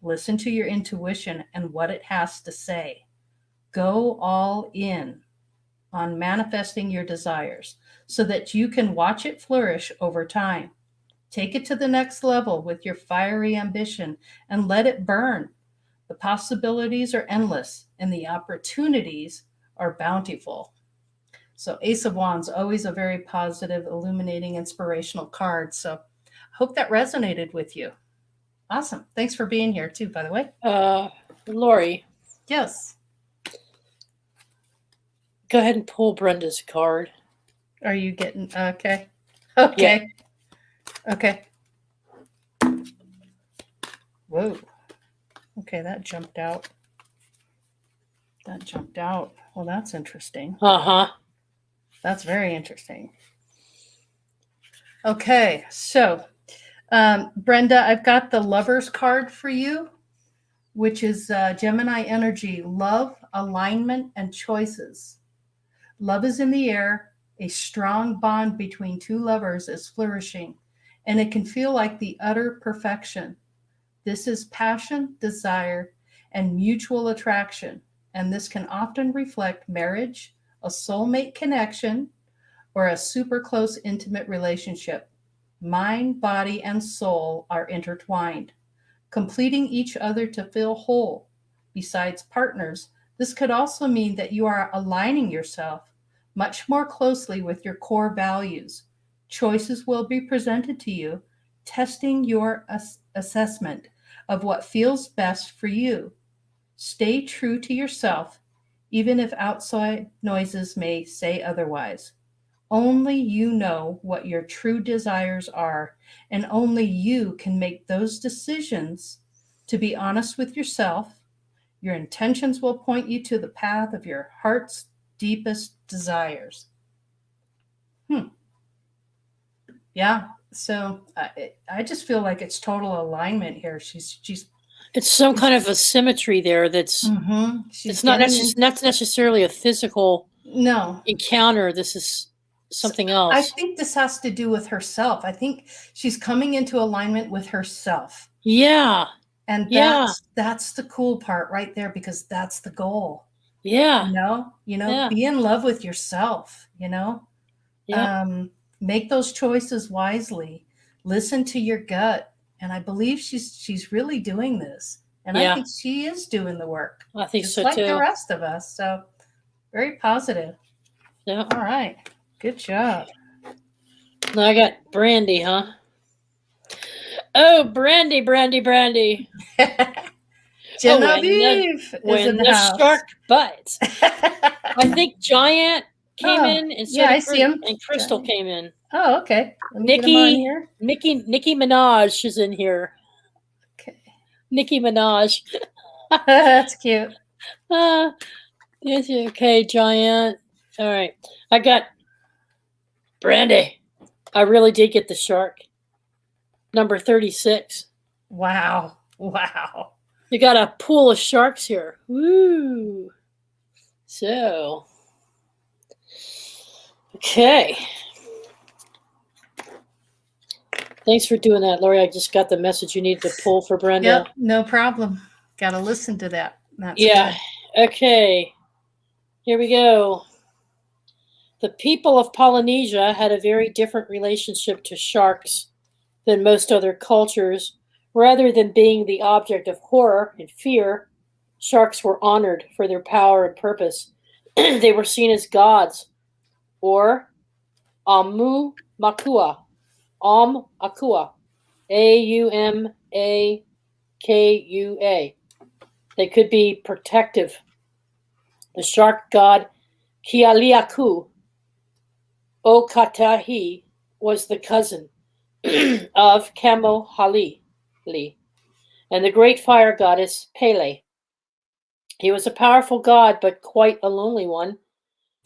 Speaker 2: Listen to your intuition and what it has to say. Go all in on manifesting your desires so that you can watch it flourish over time. Take it to the next level with your fiery ambition and let it burn. The possibilities are endless and the opportunities are bountiful. So Ace of Wands, always a very positive, illuminating, inspirational card. So I hope that resonated with you. Awesome. Thanks for being here too, by the way.
Speaker 1: Laurie.
Speaker 2: Yes.
Speaker 1: Go ahead and pull Brenda's card.
Speaker 2: Are you getting, okay. Okay. Yeah. Okay. Whoa. Okay, that jumped out. Well, that's interesting. That's very interesting. Okay, so Brenda, I've got the Lovers card for you, which is Gemini energy, love, alignment, and choices. Love is in the air. A strong bond between two lovers is flourishing, and it can feel like the utter perfection. This is passion, desire, and mutual attraction, and this can often reflect marriage, a soulmate connection, or a super close, intimate relationship. Mind, body, and soul are intertwined, completing each other to feel whole. Besides partners, this could also mean that you are aligning yourself much more closely with your core values. Choices will be presented to you, testing your assessment of what feels best for you. Stay true to yourself, even if outside noises may say otherwise. Only you know what your true desires are, and only you can make those decisions. To be honest with yourself, your intentions will point you to the path of your heart's deepest desires. Yeah. So I just feel like it's total alignment here.
Speaker 1: It's some kind of a symmetry there. It's not necessarily a physical encounter. This is something else.
Speaker 2: I think this has to do with herself. I think she's coming into alignment with herself.
Speaker 1: Yeah.
Speaker 2: And that's the cool part right there, because that's the goal.
Speaker 1: Yeah.
Speaker 2: Be in love with yourself,
Speaker 1: Yeah.
Speaker 2: Make those choices wisely. Listen to your gut. And I believe she's really doing this. And I think she is doing the work.
Speaker 1: I think
Speaker 2: just
Speaker 1: so
Speaker 2: like
Speaker 1: too.
Speaker 2: the rest of us. So very positive.
Speaker 1: Yeah.
Speaker 2: All right. Good job.
Speaker 1: Now I got Brandy, huh? Oh, Brandy.
Speaker 2: Genevieve
Speaker 1: when the shark bites. I think Giant came in, and
Speaker 2: I see him.
Speaker 1: And Crystal came in.
Speaker 2: Oh, okay. Let me get him on here.
Speaker 1: Nicki Minaj is in here.
Speaker 2: Okay.
Speaker 1: Nicki Minaj.
Speaker 2: That's cute.
Speaker 1: Yes, okay, Giant. All right. I got Brandy. I really did get the shark. Number 36.
Speaker 2: Wow.
Speaker 1: You got a pool of sharks here. Woo. So, okay. Thanks for doing that, Laurie. I just got the message you need to pull for Brenda.
Speaker 2: Yep, no problem. Got to listen to that. That's
Speaker 1: good. Okay. Here we go. The people of Polynesia had a very different relationship to sharks than most other cultures. Rather than being the object of horror and fear, sharks were honored for their power and purpose. They were seen as gods, or Amu Makua, Akua, Aumakua. They could be protective. The shark god Kialiaku Okatahi was the cousin of Kamohali and the great fire goddess Pele. He was a powerful god, but quite a lonely one,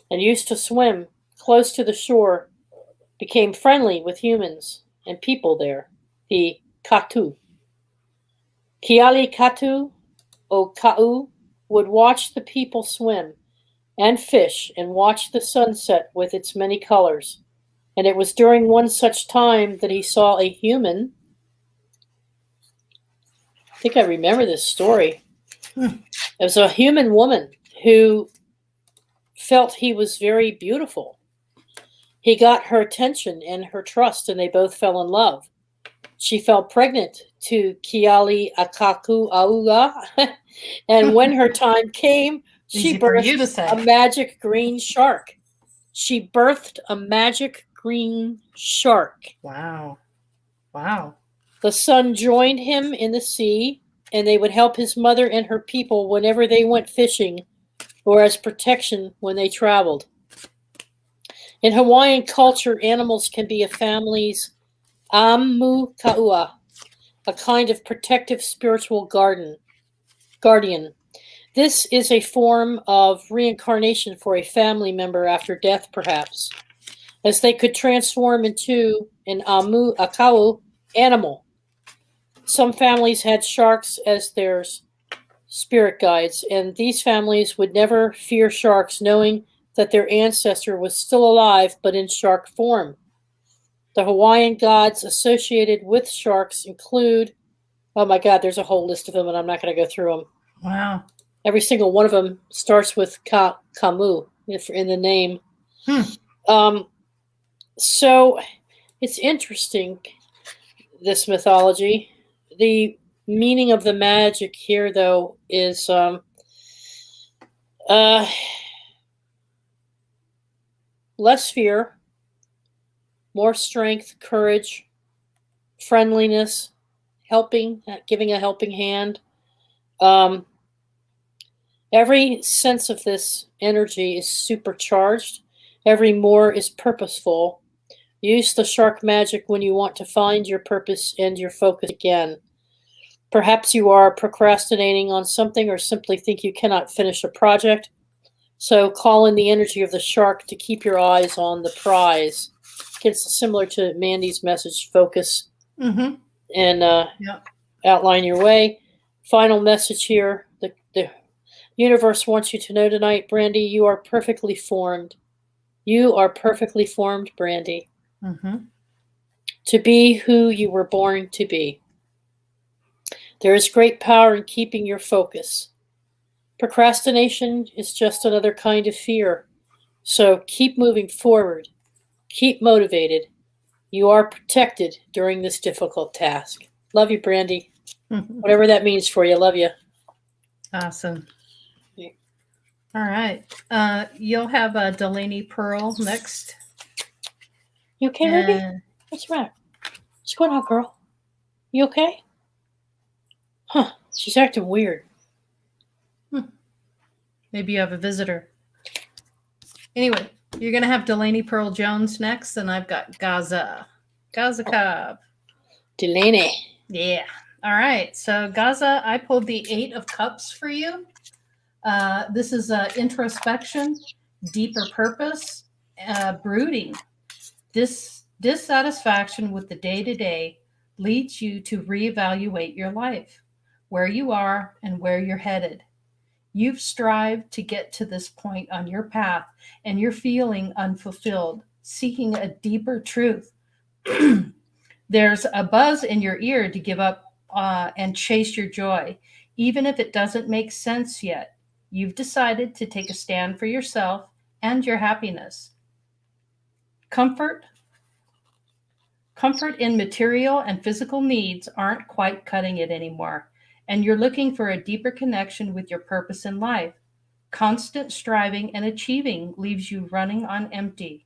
Speaker 1: and used to swim close to the shore, became friendly with humans and people there, the Katu. Kiali Katu o Ka'u would watch the people swim and fish and watch the sunset with its many colors. And it was during one such time that he saw a human. I think I remember this story. It was a human woman who felt he was very beautiful. He got her attention and her trust, and they both fell in love. She fell pregnant to Kiali Akaku Auga, and when her time came, she birthed a magic green shark.
Speaker 2: Wow.
Speaker 1: The son joined him in the sea, and they would help his mother and her people whenever they went fishing or as protection when they traveled. In Hawaiian culture, animals can be a family's Amu Kaua, a kind of protective spiritual guardian. This is a form of reincarnation for a family member after death, perhaps, as they could transform into an Amu Akau Animal. Some families had sharks as their spirit guides, and these families would never fear sharks, knowing that their ancestor was still alive but in shark form. The Hawaiian gods associated with sharks include, oh my God, there's a whole list of them, and I'm not going to go through them.
Speaker 2: Wow.
Speaker 1: Every single one of them starts with Kamu in the name. So it's interesting, this mythology. The meaning of the magic here, though, is less fear, more strength, courage, friendliness, helping, giving a helping hand. Every sense of this energy is supercharged. Every more is purposeful. Use the shark magic when you want to find your purpose and your focus again. Perhaps you are procrastinating on something or simply think you cannot finish a project. So call in the energy of the shark to keep your eyes on the prize. It's similar to Mandy's message, focus, and outline your way. Final message here. The universe wants you to know tonight, Brandy, you are perfectly formed. You are perfectly formed, Brandy, to be who you were born to be. There is great power in keeping your focus. Procrastination is just another kind of fear. So keep moving forward. Keep motivated. You are protected during this difficult task. Love you, Brandy. Whatever that means for you. Love you.
Speaker 2: Awesome. All right. You'll have Delaney Pearl next.
Speaker 1: You okay, baby? What's wrong? What's going on, girl? You okay? Huh. She's acting weird.
Speaker 2: Maybe you have a visitor. Anyway, you're going to have Delaney Pearl Jones next, and I've got Gaza. Gaza Cobb.
Speaker 1: Delaney.
Speaker 2: Yeah. All right. So, Gaza, I pulled the 8 of Cups for you. This is introspection, deeper purpose, brooding. Dissatisfaction with the day-to-day leads you to reevaluate your life, where you are and where you're headed. You've strived to get to this point on your path, and you're feeling unfulfilled, seeking a deeper truth. There's a buzz in your ear to give up and chase your joy, even if it doesn't make sense yet. You've decided to take a stand for yourself and your happiness. Comfort in material and physical needs aren't quite cutting it anymore, and you're looking for a deeper connection with your purpose in life. Constant striving and achieving leaves you running on empty.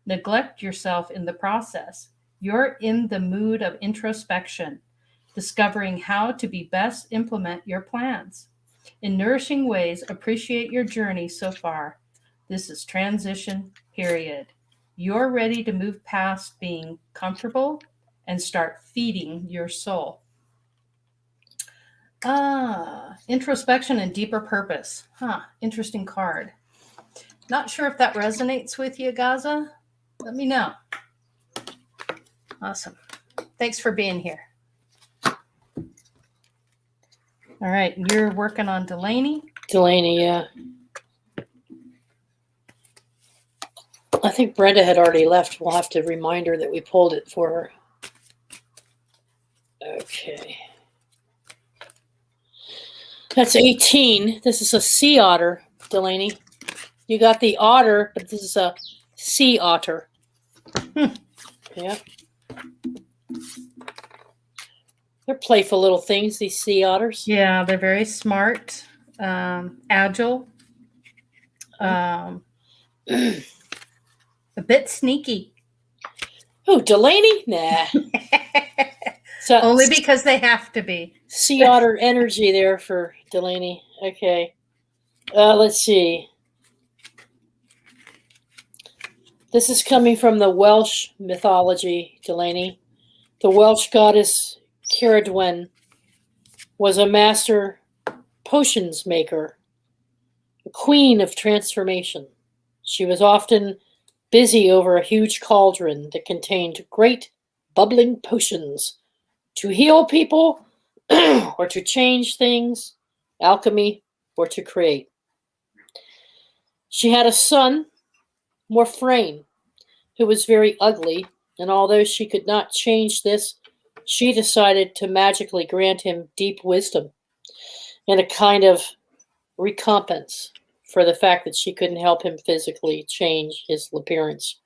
Speaker 2: Neglect yourself in the process. You're in the mood of introspection, discovering how to best implement your plans. In nourishing ways, appreciate your journey so far. This is transition, period. You're ready to move past being comfortable and start feeding your soul. Introspection and deeper purpose. Interesting card. Not sure if that resonates with you, Gaza. Let me know. Awesome. Thanks for being here. All right. You're working on Delaney?
Speaker 1: Delaney, yeah. I think Brenda had already left. We'll have to remind her that we pulled it for her. Okay. That's 18. This is a sea otter, Delaney. You got the otter, but this is a sea otter. Yeah. They're playful little things, these sea otters.
Speaker 2: Yeah, they're very smart, agile, a bit sneaky.
Speaker 1: Oh, Delaney? Nah.
Speaker 2: So, only because they have to be.
Speaker 1: Sea otter energy there for Delaney. Okay. Let's see. This is coming from the Welsh mythology, Delaney. The Welsh goddess Ceridwen was a master potions maker, a queen of transformation. She was often busy over a huge cauldron that contained great bubbling potions to heal people or to change things, alchemy, or to create. She had a son, Morphrain, who was very ugly, and although she could not change this, she decided to magically grant him deep wisdom and a kind of recompense for the fact that she couldn't help him physically change his appearance.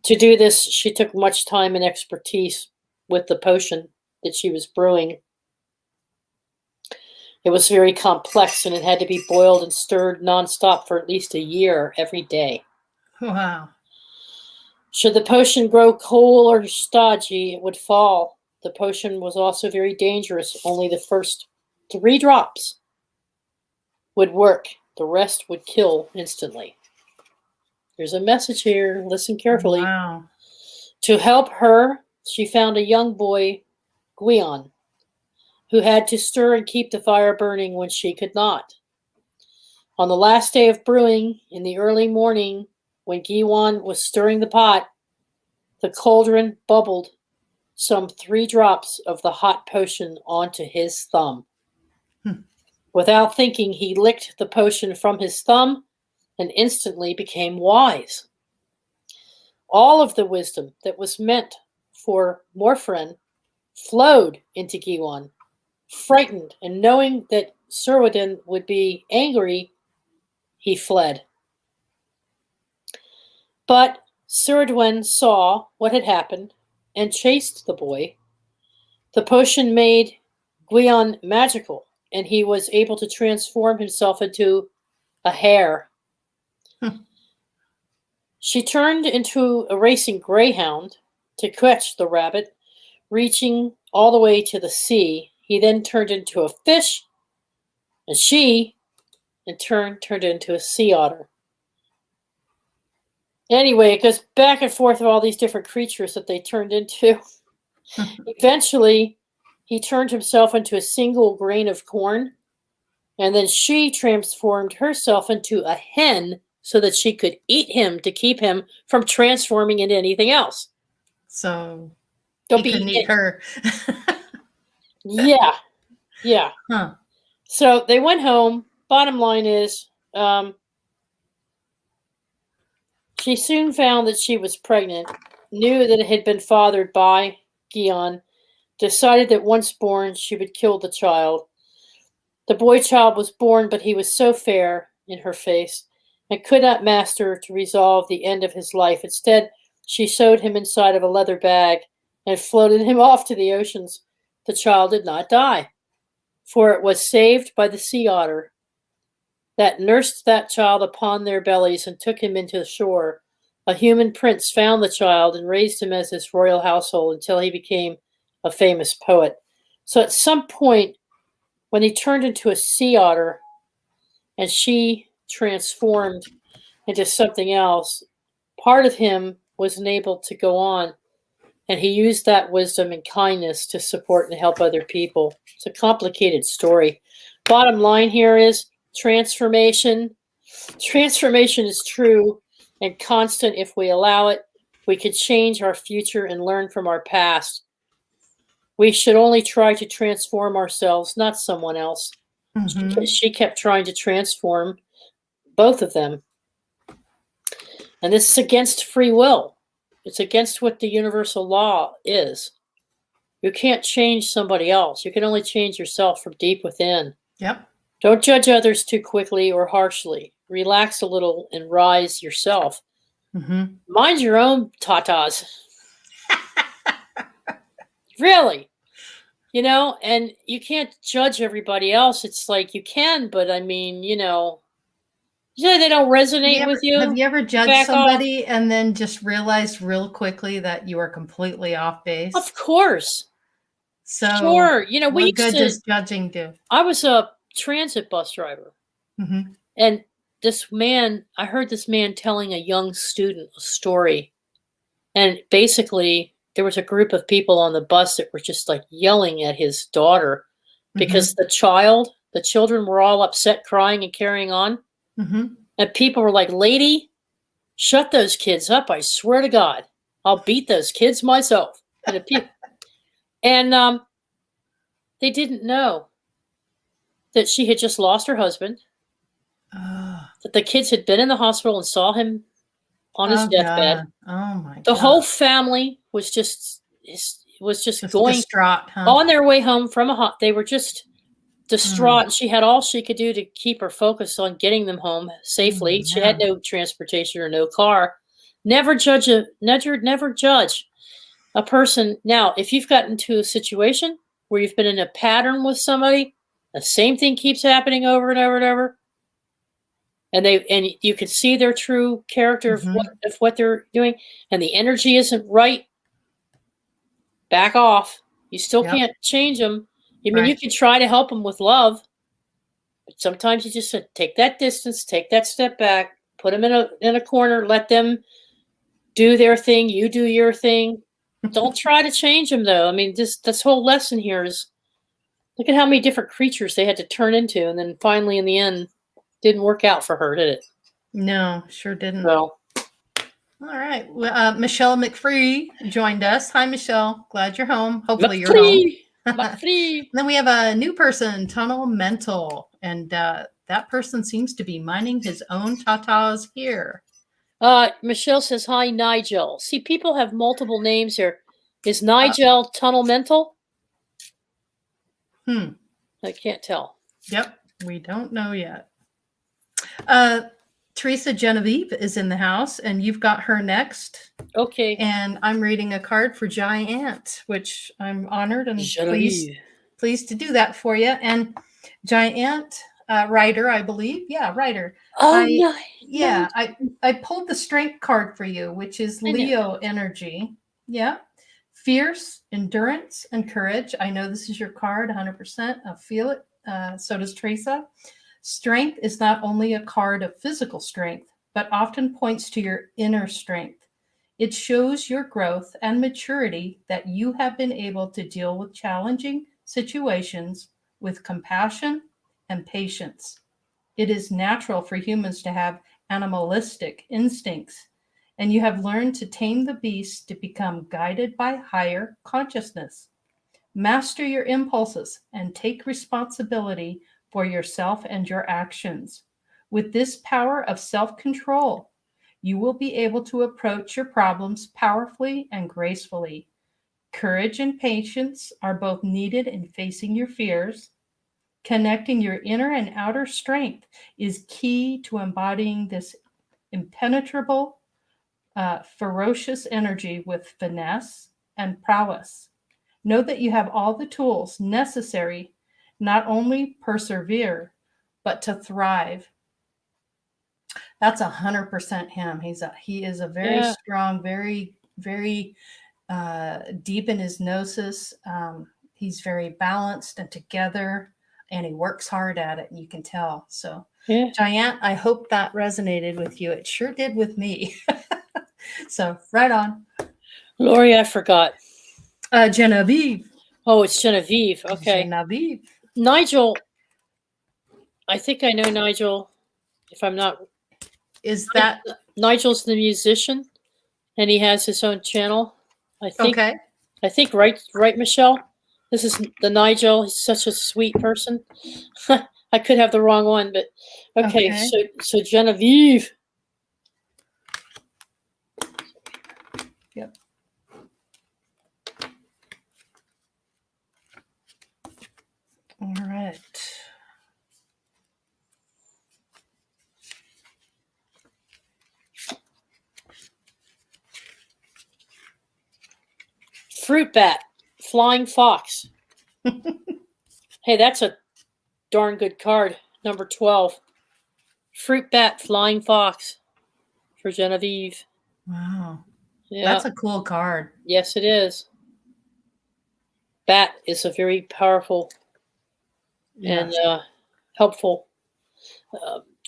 Speaker 1: To do this, she took much time and expertise with the potion that she was brewing. It was very complex, and it had to be boiled and stirred nonstop for at least a year every day.
Speaker 2: Wow.
Speaker 1: Should the potion grow cold or stodgy, it would fall. The potion was also very dangerous. Only the first 3 drops would work. The rest would kill instantly. There's a message here. Listen carefully.
Speaker 2: Wow.
Speaker 1: To help her, she found a young boy, Guion, who had to stir and keep the fire burning when she could not. On the last day of brewing, in the early morning, when Guion was stirring the pot, the cauldron bubbled some 3 drops of the hot potion onto his thumb. Without thinking, he licked the potion from his thumb and instantly became wise. All of the wisdom that was meant for Morphrain flowed into Guion. Frightened and knowing that Cerwydn would be angry, he fled. But Cerwydn saw what had happened and chased the boy. The potion made Guion magical, and he was able to transform himself into a hare. She turned into a racing greyhound to catch the rabbit, reaching all the way to the sea. He then turned into a fish, and she, in turn, turned into a sea otter. Anyway, it goes back and forth of all these different creatures that they turned into. Eventually, he turned himself into a single grain of corn, and then she transformed herself into a hen so that she could eat him to keep him from transforming into anything else.
Speaker 2: So
Speaker 1: Don't
Speaker 2: he couldn't eat her.
Speaker 1: Yeah.
Speaker 2: Huh.
Speaker 1: So they went home. Bottom line is, she soon found that she was pregnant, knew that it had been fathered by Guion, decided that once born, she would kill the child. The boy child was born, but he was so fair in her face and could not master to resolve the end of his life. Instead, she sewed him inside of a leather bag and floated him off to the oceans. The child did not die, for it was saved by the sea otter that nursed that child upon their bellies and took him into the shore. A human prince found the child and raised him as his royal household until he became a famous poet. So at some point, when he turned into a sea otter and she transformed into something else, part of him was unable to go on, and he used that wisdom and kindness to support and help other people. It's a complicated story. Bottom line here is transformation. Transformation is true and constant if we allow it. We could change our future and learn from our past. We should only try to transform ourselves, not someone else. Mm-hmm. She kept trying to transform both of them. And this is against free will. It's against what the universal law is. You can't change somebody else. You can only change yourself from deep within.
Speaker 2: Yep.
Speaker 1: Don't judge others too quickly or harshly. Relax a little and rise yourself. Mm-hmm. Mind your own tatas. Really. And you can't judge everybody else. It's like you can, but I mean, they don't resonate with you.
Speaker 2: Have you ever judged somebody and then just realized real quickly that you are completely off base?
Speaker 1: Of course.
Speaker 2: So
Speaker 1: sure.
Speaker 2: What good does judging do?
Speaker 1: I was a transit bus driver. Mm-hmm. And I heard this man telling a young student a story. And basically, there was a group of people on the bus that were just like yelling at his daughter because mm-hmm. the children were all upset, crying and carrying on. Mm-hmm. And people were like, lady, shut those kids up. I swear to God, I'll beat those kids myself. And And they didn't know that she had just lost her husband, that the kids had been in the hospital and saw him on his deathbed.
Speaker 2: Oh my God.
Speaker 1: The whole family was just going
Speaker 2: distraught, huh?
Speaker 1: on their way home from they were just distraught. She had all she could do to keep her focus on getting them home safely. She had no transportation or no car. Never judge a person. Now, if you've gotten into a situation where you've been in a pattern with somebody, the same thing keeps happening over and over and over, and you can see their true character of what they're doing, and the energy isn't right, back off. You still can't change them. I mean, you can try to help them with love, but sometimes you just take that distance, take that step back, put them in a corner, let them do their thing. You do your thing. Don't try to change them, though. I mean, this whole lesson here is, look at how many different creatures they had to turn into, and then finally, in the end, didn't work out for her, did it?
Speaker 2: No, sure didn't.
Speaker 1: Well,
Speaker 2: all right. Well, Michelle McFree joined us. Hi, Michelle. Glad you're home. Hopefully you're home. Then we have a new person, Tunnel Mental, and that person seems to be minding his own tatas here.
Speaker 1: Michelle says, hi, Nigel. See, people have multiple names here. Is Nigel Tunnel Mental? I can't tell.
Speaker 2: Yep. We don't know yet. Theresa Genevieve is in the house, and you've got her next.
Speaker 1: Okay.
Speaker 2: And I'm reading a card for Giant, which I'm honored and pleased to do that for you. And Giant, writer, I believe. Yeah, writer.
Speaker 1: Oh, no.
Speaker 2: Yeah, I pulled the Strength card for you, which is Leo energy. Yeah. Fierce, endurance, and courage. I know this is your card, 100%. I feel it. So does Theresa. Strength is not only a card of physical strength, but often points to your inner strength. It shows your growth and maturity, that you have been able to deal with challenging situations with compassion and patience. It is natural for humans to have animalistic instincts, and you have learned to tame the beast to become guided by higher consciousness. Master your impulses and take responsibility for yourself and your actions. With this power of self-control, you will be able to approach your problems powerfully and gracefully. Courage and patience are both needed in facing your fears. Connecting your inner and outer strength is key to embodying this impenetrable, ferocious energy with finesse and prowess. Know that you have all the tools necessary not only persevere, but to thrive. That's 100% him. He is a very strong, very, very deep in his gnosis. He's very balanced and together, and he works hard at it, and you can tell. So, Giant, I hope that resonated with you. It sure did with me. So, right on.
Speaker 1: Laurie, I forgot.
Speaker 2: Genevieve.
Speaker 1: Oh, it's Genevieve. Okay.
Speaker 2: Genevieve.
Speaker 1: Nigel. I think I know Nigel. If I'm not.
Speaker 2: Is that.
Speaker 1: Nigel's the musician, and he has his own channel. I think. Okay. I think, right, Michelle? This is the Nigel. He's such a sweet person. I could have the wrong one, but okay. So Genevieve.
Speaker 2: Yep. All right.
Speaker 1: Fruit bat, flying fox. Hey, that's a darn good card. Number 12. Fruit bat, flying fox for Genevieve.
Speaker 2: Wow.
Speaker 1: Yeah.
Speaker 2: That's a cool card.
Speaker 1: Yes, it is. Bat is a very powerful and helpful.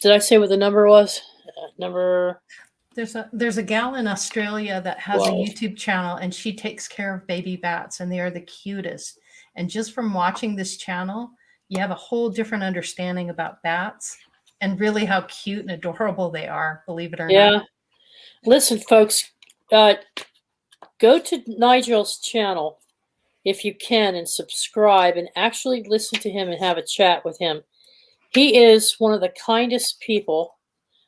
Speaker 1: Did I say what the number was? Number.
Speaker 2: There's a gal in Australia that has a YouTube channel, and she takes care of baby bats, and they are the cutest. And just from watching this channel, you have a whole different understanding about bats and really how cute and adorable they are, believe it or not.
Speaker 1: Yeah. Listen, folks, go to Nigel's channel if you can, and subscribe and actually listen to him and have a chat with him. He is one of the kindest people.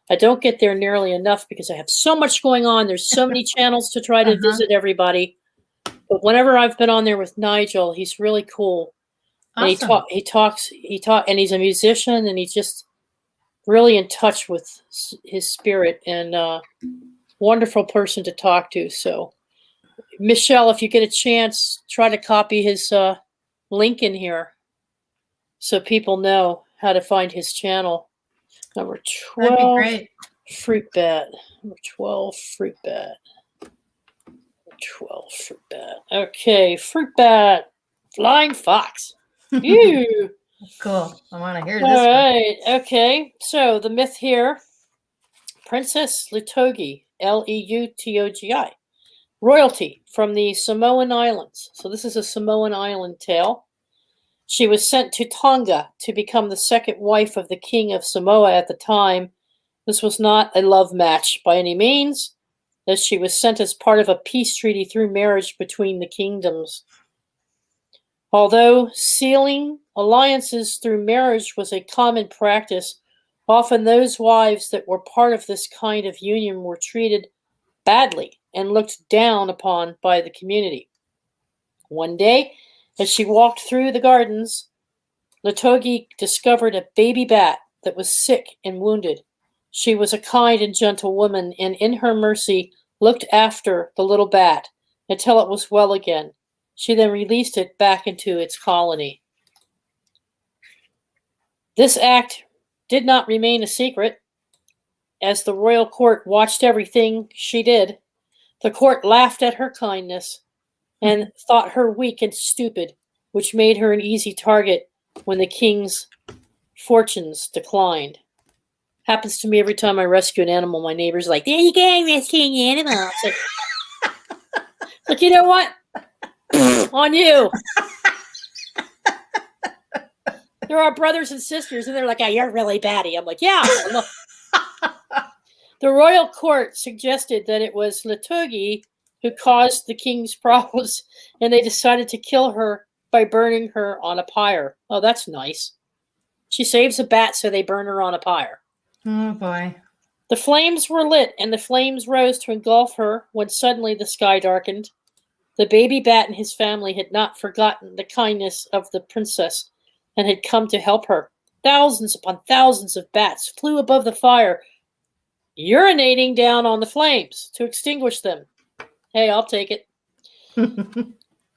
Speaker 1: I don't get there nearly enough because I have so much going on. There's so many channels to try to visit everybody. But whenever I've been on there with Nigel, he's really cool.
Speaker 2: Awesome.
Speaker 1: And he talks, and he's a musician, and he's just really in touch with his spirit, and wonderful person to talk to. So, Michelle, if you get a chance, try to copy his link in here so people know how to find his channel. Number 12,
Speaker 2: That'd be great.
Speaker 1: fruit bat. Number 12, fruit bat. 12, fruit bat. Okay, fruit bat. Flying fox. Ew.
Speaker 2: Cool. I want to hear this.
Speaker 1: All right. Okay. So the myth here, Princess Lutogi, Leutogi, royalty from the Samoan Islands. So this is a Samoan island tale. She was sent to Tonga to become the second wife of the king of Samoa at the time. This was not a love match by any means, as she was sent as part of a peace treaty through marriage between the kingdoms. Although sealing alliances through marriage was a common practice, often those wives that were part of this kind of union were treated badly and looked down upon by the community. One day, as she walked through the gardens, Lutogi discovered a baby bat that was sick and wounded. She was a kind and gentle woman, and in her mercy looked after the little bat until it was well again. She then released it back into its colony. This act did not remain a secret, as the royal court watched everything she did. The court laughed at her kindness and thought her weak and stupid, which made her an easy target when the king's fortunes declined. Happens to me every time I rescue an animal. My neighbor's like, there you go, rescuing the animal. It's like, you know what? On you. There are brothers and sisters, and they're like, oh, you're really batty. I'm like, yeah. The royal court suggested that it was Lutogi who caused the king's problems, and they decided to kill her by burning her on a pyre. Oh, that's nice. She saves a bat, so they burn her on a pyre.
Speaker 2: Oh, boy.
Speaker 1: The flames were lit, and the flames rose to engulf her when suddenly the sky darkened. The baby bat and his family had not forgotten the kindness of the princess and had come to help her. Thousands upon thousands of bats flew above the fire, urinating down on the flames to extinguish them. Hey, I'll take it.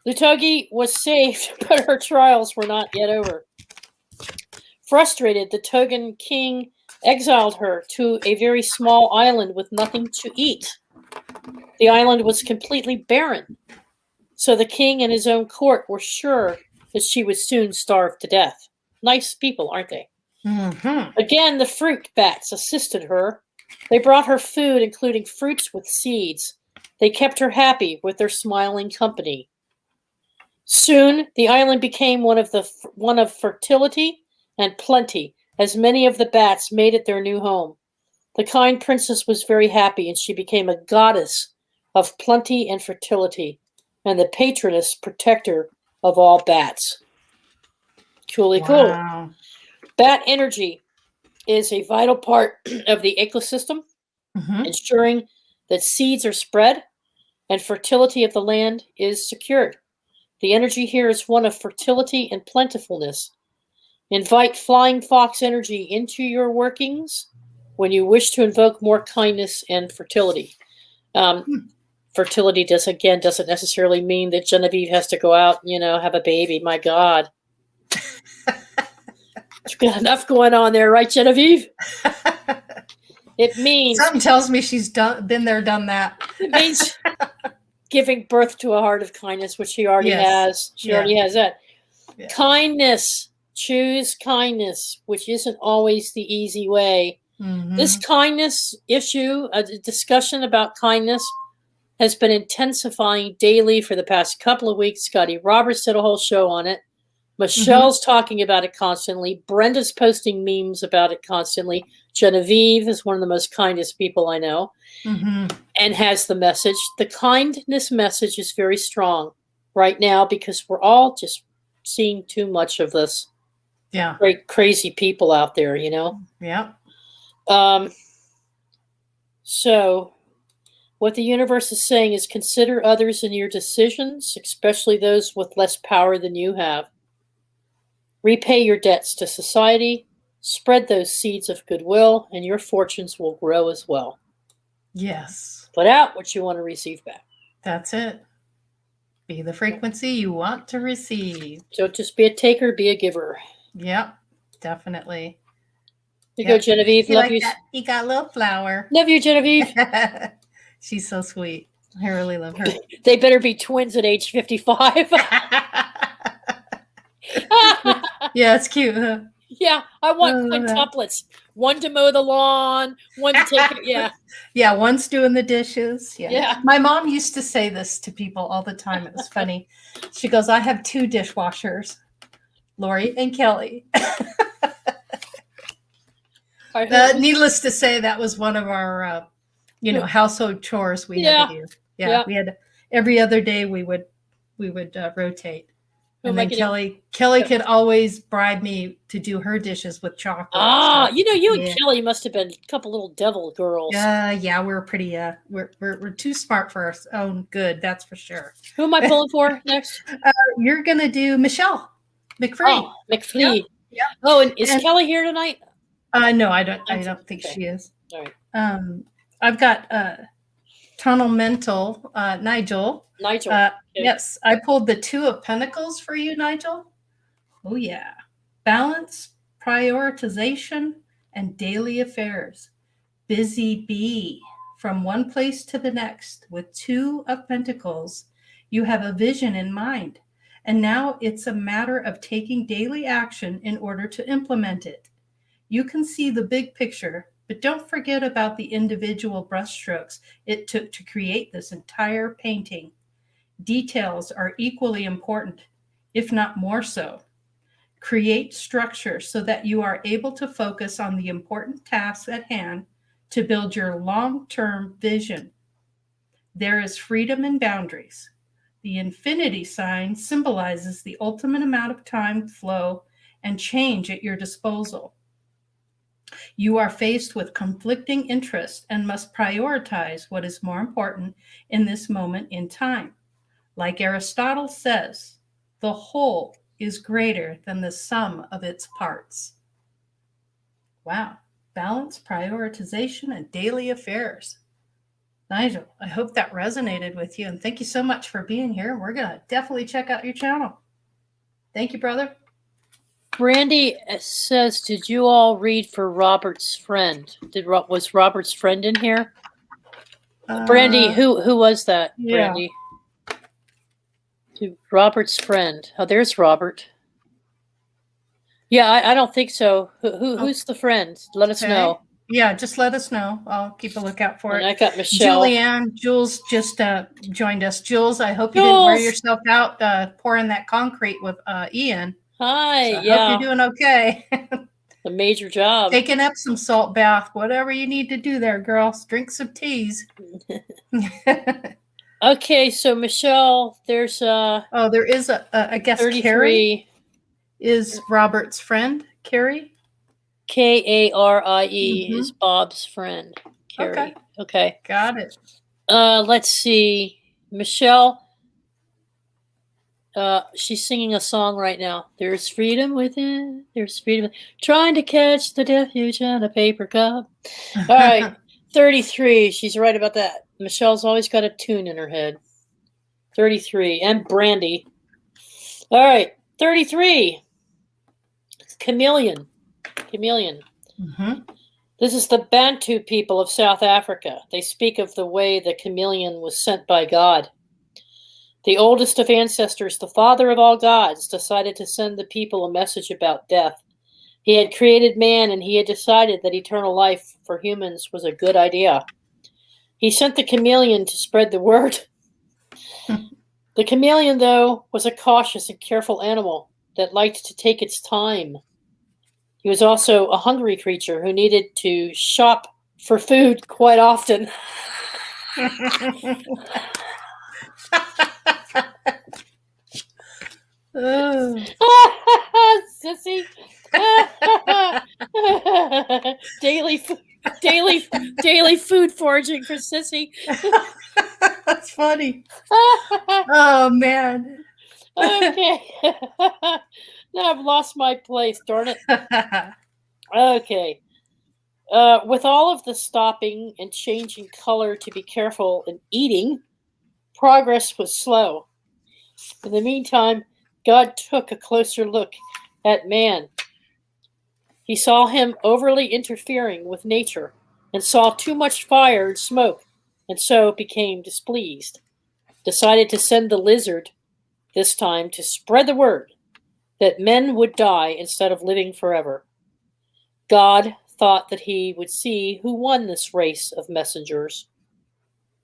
Speaker 1: Lutogi was saved, but her trials were not yet over. Frustrated, the Tongan king exiled her to a very small island with nothing to eat. The island was completely barren, so the king and his own court were sure that she would soon starve to death. Nice people, aren't they?
Speaker 2: Mm-hmm.
Speaker 1: Again, the fruit bats assisted her. They brought her food, including fruits with seeds. They kept her happy with their smiling company. Soon, the island became one of fertility and plenty, as many of the bats made it their new home. The kind princess was very happy, and she became a goddess of plenty and fertility, and the patroness protector of all bats. Truly cool.
Speaker 2: Wow.
Speaker 1: Bat energy is a vital part of the ecosystem, ensuring that seeds are spread and fertility of the land is secured. The energy here is one of fertility and plentifulness. Invite flying fox energy into your workings when you wish to invoke more kindness and fertility. Fertility doesn't necessarily mean that Genevieve has to go out, have a baby. My God. She's got enough going on there, right, Genevieve? It means...
Speaker 2: Something tells me she's been there, done that.
Speaker 1: It means giving birth to a heart of kindness, which she already has. She already has that. Yeah. Kindness. Choose kindness, which isn't always the easy way. Mm-hmm. This kindness issue, a discussion about kindness, has been intensifying daily for the past couple of weeks. Scotty Roberts did a whole show on it. Michelle's talking about it constantly. Brenda's posting memes about it constantly. Genevieve is one of the most kindest people I know and has the message. The kindness message is very strong. right now because we're all just seeing too much of this.
Speaker 2: Yeah.
Speaker 1: Great crazy people out there,
Speaker 2: Yeah.
Speaker 1: So what the universe is saying is consider others in your decisions, especially those with less power than you have. Repay your debts to society, spread those seeds of goodwill, and your fortunes will grow as well.
Speaker 2: Yes.
Speaker 1: Put out what you want to receive back.
Speaker 2: That's it. Be the frequency you want to receive.
Speaker 1: Don't just be a taker, be a giver.
Speaker 2: Yep, definitely.
Speaker 1: You go, Genevieve. Love
Speaker 2: like
Speaker 1: you.
Speaker 2: That? You got a little flower.
Speaker 1: Love you, Genevieve.
Speaker 2: She's so sweet. I really love her.
Speaker 1: They better be twins at age 55.
Speaker 2: Yeah, it's cute, huh?
Speaker 1: Yeah, I want quintuplets. One to mow the lawn, one to take it. Yeah.
Speaker 2: Yeah, one's doing the dishes.
Speaker 1: Yeah.
Speaker 2: My mom used to say this to people all the time. It was funny. She goes, I have 2 dishwashers, Laurie and Kelly. Needless to say, that was one of our, household chores we had to do. Yeah, we had every other day we would rotate. And then Kelly could always bribe me to do her dishes with chocolate.
Speaker 1: You and Kelly must have been a couple little devil girls.
Speaker 2: Yeah, we're pretty. We're too smart for our own good. That's for sure.
Speaker 1: Who am I pulling for next?
Speaker 2: You're gonna do Michelle McFree.
Speaker 1: Oh, McFree.
Speaker 2: Yeah.
Speaker 1: Oh, and is Kelly here tonight?
Speaker 2: No, I don't think she is.
Speaker 1: All right.
Speaker 2: I've got Tunnel Mental, Nigel.
Speaker 1: Okay.
Speaker 2: Yes, I pulled the 2 of Pentacles for you, Nigel. Oh, yeah. Balance, prioritization, and daily affairs. Busy bee. From one place to the next with 2 of Pentacles. You have a vision in mind, and now it's a matter of taking daily action in order to implement it. You can see the big picture, but don't forget about the individual brushstrokes it took to create this entire painting. Details are equally important, if not more so. Create structure so that you are able to focus on the important tasks at hand to build your long-term vision. There is freedom in boundaries. The infinity sign symbolizes the ultimate amount of time, flow, and change at your disposal. You are faced with conflicting interests and must prioritize what is more important in this moment in time. Like Aristotle says, the whole is greater than the sum of its parts. Wow. Balance, prioritization, and daily affairs. Nigel, I hope that resonated with you, and thank you so much for being here. We're going to definitely check out your channel. Thank you, brother.
Speaker 1: Brandy says, did you all read for Robert's friend? Was Robert's friend in here? Brandy, who was that, Brandy? Robert's friend. Oh, there's Robert. Yeah, I don't think so. Who's the friend? Let us know.
Speaker 2: Yeah, just let us know. I'll keep a lookout for it.
Speaker 1: I got Michelle.
Speaker 2: Jules just joined us. Jules, I hope you didn't wear yourself out pouring that concrete with Ian.
Speaker 1: Hi,
Speaker 2: so I hope you're doing okay.
Speaker 1: A major job.
Speaker 2: Taking up some salt bath, whatever you need to do there, girls. Drink some teas.
Speaker 1: Okay, so Michelle, there's
Speaker 2: there is I guess
Speaker 1: 33.
Speaker 2: Carrie is Robert's friend. Carrie?
Speaker 1: Karie is Bob's friend. Carrie. Okay.
Speaker 2: Got it.
Speaker 1: Let's see. Michelle, she's singing a song right now. There's freedom within. There's freedom. Trying to catch the deluge in a paper cup. All right. 33. She's right about that. Michelle's always got a tune in her head. 33. And Brandy. All right. 33. Chameleon. This is the Bantu people of South Africa. They speak of the way the chameleon was sent by God. The oldest of ancestors, the father of all gods, decided to send the people a message about death. He had created man, and he had decided that eternal life for humans was a good idea. He sent the chameleon to spread the word. The chameleon, though, was a cautious and careful animal that liked to take its time. He was also a hungry creature who needed to shop for food quite often. Sissy. daily food foraging for Sissy.
Speaker 2: That's funny. Oh man.
Speaker 1: Okay. Now I've lost my place, darn it. Okay. With all of the stopping and changing color to be careful in eating, progress was slow. In the meantime, God took a closer look at man. He saw him overly interfering with nature and saw too much fire and smoke, and so became displeased. Decided to send the lizard this time to spread the word that men would die instead of living forever. God thought that he would see who won this race of messages,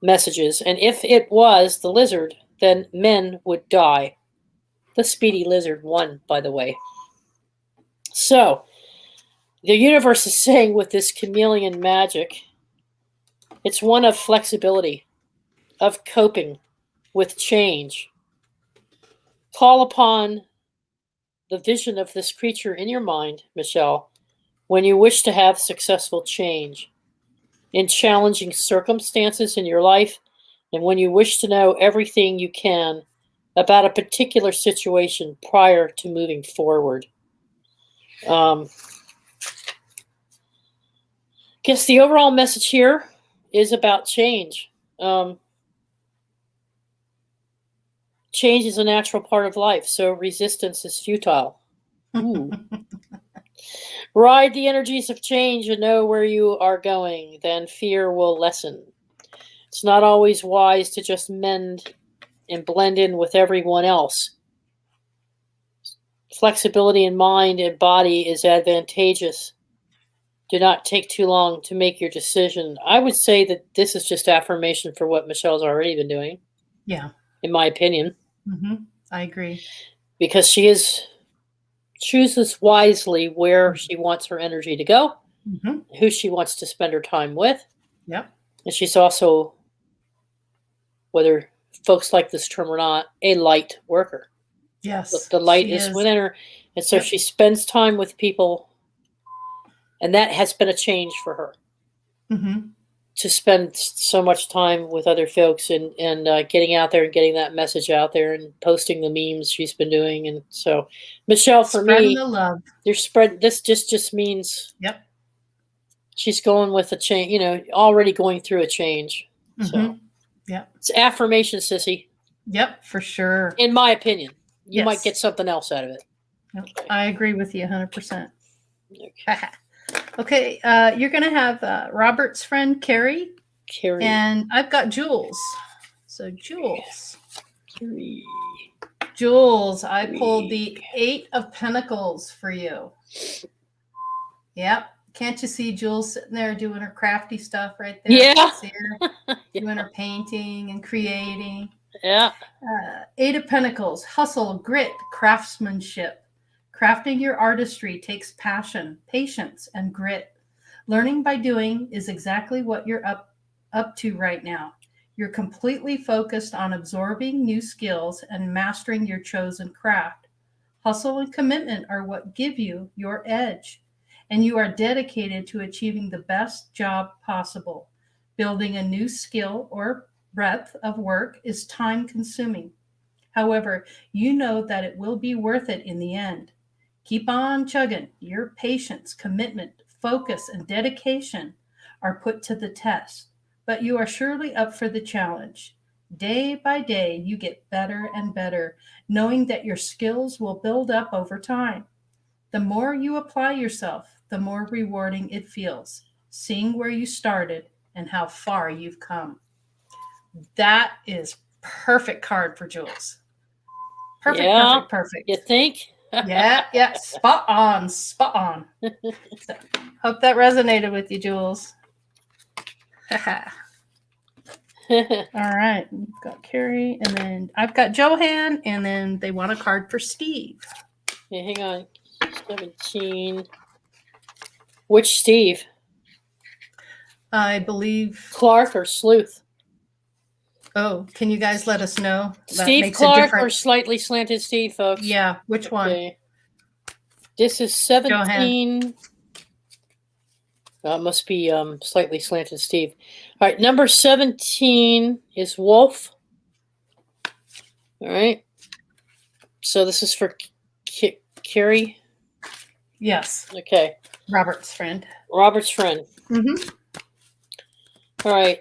Speaker 1: and if it was the lizard, then men would die. The speedy lizard won, by the way. So, the universe is saying with this chameleon magic, it's one of flexibility, of coping with change. Call upon the vision of this creature in your mind, Michelle, when you wish to have successful change in challenging circumstances in your life, and when you wish to know everything you can about a particular situation prior to moving forward. Guess the overall message here is about change. Change is a natural part of life, so resistance is futile. Ooh. Ride the energies of change and know where you are going, then fear will lessen. It's not always wise to just mend and blend in with everyone else. Flexibility in mind and body is advantageous. Do not take too long to make your decision. I would say that this is just affirmation for what Michelle's already been doing.
Speaker 2: Yeah.
Speaker 1: In my opinion.
Speaker 2: Mm-hmm. I agree.
Speaker 1: Because she chooses wisely where she wants her energy to go, who she wants to spend her time with.
Speaker 2: Yep.
Speaker 1: And she's also, whether folks like this term or not, a light worker.
Speaker 2: Yes.
Speaker 1: The light is within her. And so she spends time with people, and that has been a change for her.
Speaker 2: Mm-hmm.
Speaker 1: To spend so much time with other folks and getting out there and getting that message out there and posting the memes she's been doing. And so, Michelle, for
Speaker 2: Spreading
Speaker 1: me,
Speaker 2: the love.
Speaker 1: This just means she's going with a change, already going through a change. So it's affirmation, sissy.
Speaker 2: Yep, for sure.
Speaker 1: In my opinion, you might get something else out of it.
Speaker 2: Yep. I agree with you 100%. Okay, you're going to have Robert's friend, Carrie. And I've got Jules. So, Jules.
Speaker 1: Carrie.
Speaker 2: Jules, I pulled the 8 of Pentacles for you. Yep. Can't you see Jules sitting there doing her crafty stuff right there?
Speaker 1: Yeah.
Speaker 2: See her doing her painting and creating.
Speaker 1: Yeah.
Speaker 2: 8 of Pentacles, hustle, grit, craftsmanship. Crafting your artistry takes passion, patience, and grit. Learning by doing is exactly what you're up to right now. You're completely focused on absorbing new skills and mastering your chosen craft. Hustle and commitment are what give you your edge, and you are dedicated to achieving the best job possible. Building a new skill or breadth of work is time-consuming. However, you know that it will be worth it in the end. Keep on chugging. Your patience, commitment, focus, and dedication are put to the test, but you are surely up for the challenge. Day by day, you get better and better, knowing that your skills will build up over time. The more you apply yourself, the more rewarding it feels, seeing where you started and how far you've come. That is perfect card for Jules. Perfect.
Speaker 1: You think?
Speaker 2: Yeah. Spot on. So, hope that resonated with you, Jules. All right. We've got Carrie, and then I've got Johan, and then they want a card for Steve.
Speaker 1: Yeah, hang on. 17. Which Steve?
Speaker 2: I believe
Speaker 1: Clark or Sleuth?
Speaker 2: Oh, can you guys let us know?
Speaker 1: Steve Clark or Slightly Slanted Steve, folks?
Speaker 2: Yeah, which one?
Speaker 1: This is 17. Must be Slightly Slanted Steve. All right, number 17 is Wolf. All right. So this is for Carrie?
Speaker 2: Yes.
Speaker 1: Okay.
Speaker 2: Robert's friend.
Speaker 1: Mm-hmm. All right.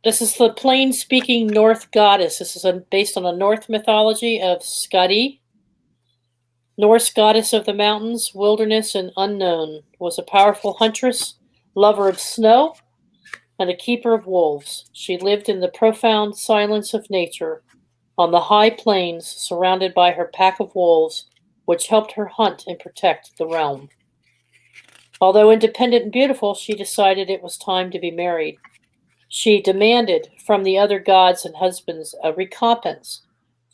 Speaker 1: This is the plain-speaking North goddess. This is based on a North mythology of Ciani. Norse goddess of the mountains, wilderness, and unknown, was a powerful huntress, lover of snow, and a keeper of wolves. She lived in the profound silence of nature, on the high plains, surrounded by her pack of wolves, which helped her hunt and protect the realm. Although independent and beautiful, she decided it was time to be married. She demanded from the other gods and husbands a recompense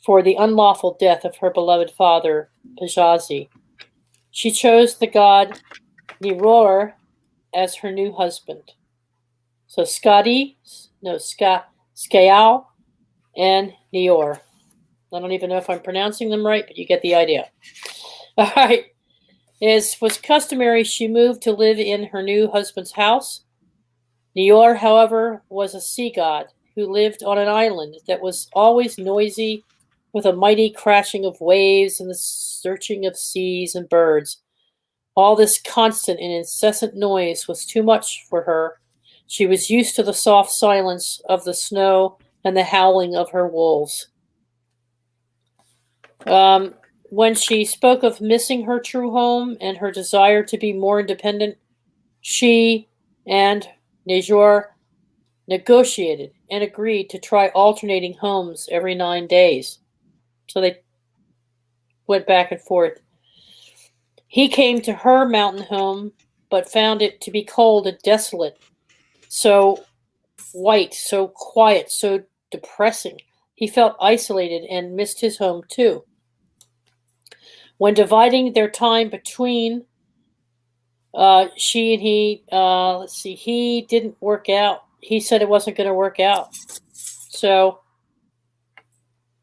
Speaker 1: for the unlawful death of her beloved father, Pajazi. She chose the god Niror as her new husband. So Skadi, Skayal, and Nior. I don't even know if I'm pronouncing them right, but you get the idea. All right. As was customary, she moved to live in her new husband's house. Nior, however, was a sea god who lived on an island that was always noisy, with a mighty crashing of waves and the searching of seas and birds. All this constant and incessant noise was too much for her. She was used to the soft silence of the snow and the howling of her wolves. When she spoke of missing her true home and her desire to be more independent, she and Nejor negotiated and agreed to try alternating homes every 9 days. So they went back and forth. He came to her mountain home, but found it to be cold and desolate. So white, so quiet, so depressing. He felt isolated and missed his home too. When dividing their time between she and he, he didn't work out. He said it wasn't going to work out. So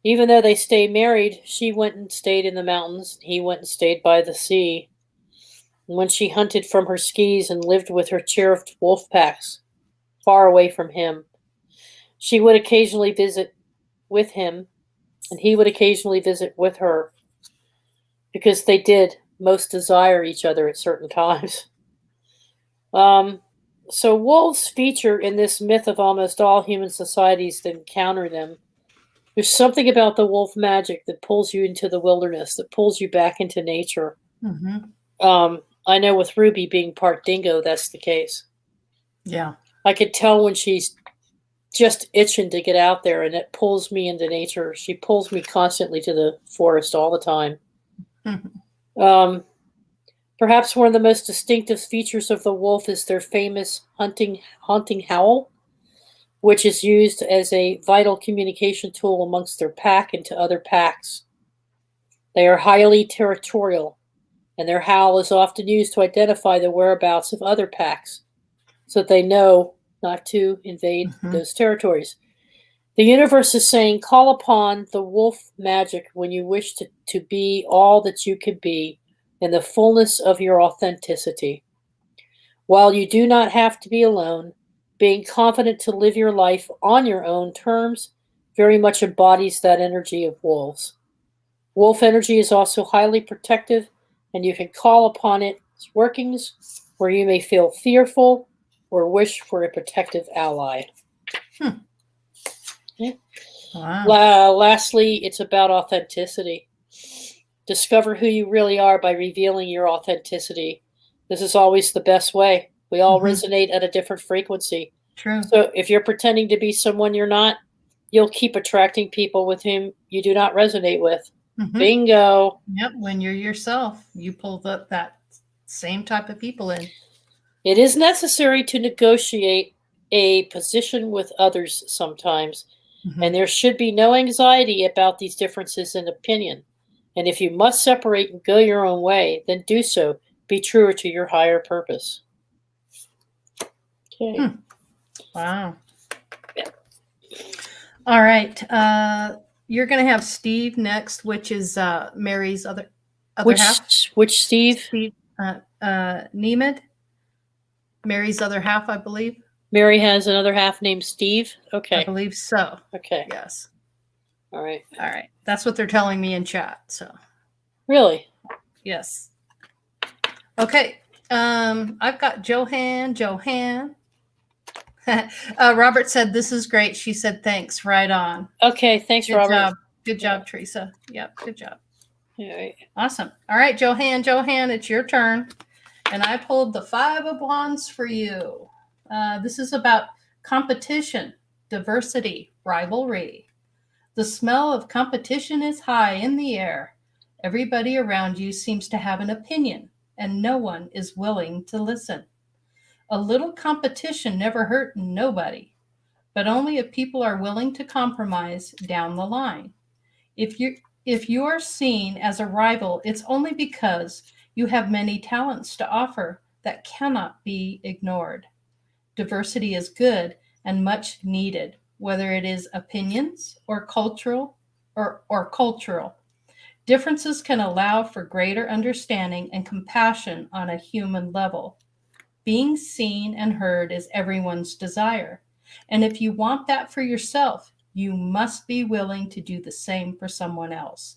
Speaker 1: even though they stayed married, she went and stayed in the mountains. He went and stayed by the sea. And when she hunted from her skis and lived with her cherished wolf packs, far away from him, she would occasionally visit with him, and he would occasionally visit with her, because they did most desire each other at certain times. So wolves feature in this myth of almost all human societies that encounter them. There's something about the wolf magic that pulls you into the wilderness, that pulls you back into nature.
Speaker 2: Mm-hmm.
Speaker 1: I know with Ruby being part dingo, that's the case.
Speaker 2: Yeah. I
Speaker 1: could tell when she's just itching to get out there, and it pulls me into nature. She pulls me constantly to the forest all the time. Mm-hmm. Perhaps one of the most distinctive features of the wolf is their famous haunting howl, which is used as a vital communication tool amongst their pack and to other packs. They are highly territorial, and their howl is often used to identify the whereabouts of other packs, so that they know not to invade those territories. The universe is saying, call upon the wolf magic when you wish to be all that you can be in the fullness of your authenticity. While you do not have to be alone, being confident to live your life on your own terms very much embodies that energy of wolves. Wolf energy is also highly protective, and you can call upon its workings where you may feel fearful or wish for a protective ally. Yeah. Wow. Lastly, it's about authenticity. Discover who you really are by revealing your authenticity. This is always the best way. We all resonate at a different frequency.
Speaker 2: True.
Speaker 1: So if you're pretending to be someone you're not, you'll keep attracting people with whom you do not resonate with. Bingo.
Speaker 2: Yep. When you're yourself, you pull up that same type of people in.
Speaker 1: It is necessary to negotiate a position with others sometimes, and there should be no anxiety about these differences in opinion. And if you must separate and go your own way, then do so. Be truer to your higher purpose. Okay.
Speaker 2: Wow.
Speaker 1: Yeah.
Speaker 2: All right. You're going to have Steve next, which is Mary's other half.
Speaker 1: Which Steve?
Speaker 2: Steve Nemeth. Mary's other half, I believe.
Speaker 1: Mary has another half named Steve? Okay.
Speaker 2: I believe so.
Speaker 1: Okay.
Speaker 2: Yes.
Speaker 1: All right.
Speaker 2: All right. That's what they're telling me in chat. So.
Speaker 1: Really?
Speaker 2: Yes. Okay. I've got Johan. Robert said, this is great. She said, thanks. Right on.
Speaker 1: Okay. Thanks,
Speaker 2: good
Speaker 1: Robert.
Speaker 2: Job. Good job, Theresa. Yep. Good job.
Speaker 1: All right.
Speaker 2: Awesome. All right, Johan, it's your turn. And I pulled the 5 of Wands for you. This is about competition, diversity, rivalry. The smell of competition is high in the air. Everybody around you seems to have an opinion, and no one is willing to listen. A little competition never hurt nobody, but only if people are willing to compromise down the line. If you are seen as a rival, it's only because you have many talents to offer that cannot be ignored. Diversity is good and much needed, whether it is opinions or cultural. Differences can allow for greater understanding and compassion on a human level. Being seen and heard is everyone's desire. And if you want that for yourself, you must be willing to do the same for someone else.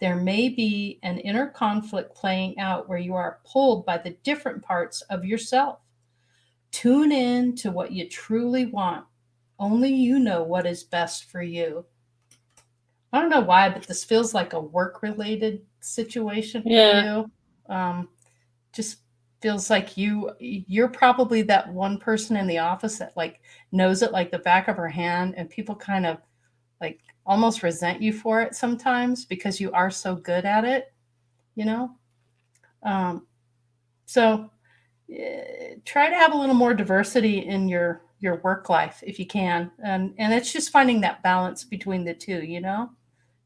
Speaker 2: There may be an inner conflict playing out where you are pulled by the different parts of yourself. Tune in to what you truly want. Only you know what is best for you. I don't know why, but this feels like a work-related situation for you. Just feels like you're probably that one person in the office that like knows it like the back of her hand, and people kind of like almost resent you for it sometimes because you are so good at it, you know? So try to have a little more diversity in your work life if you can. And it's just finding that balance between the two, you know?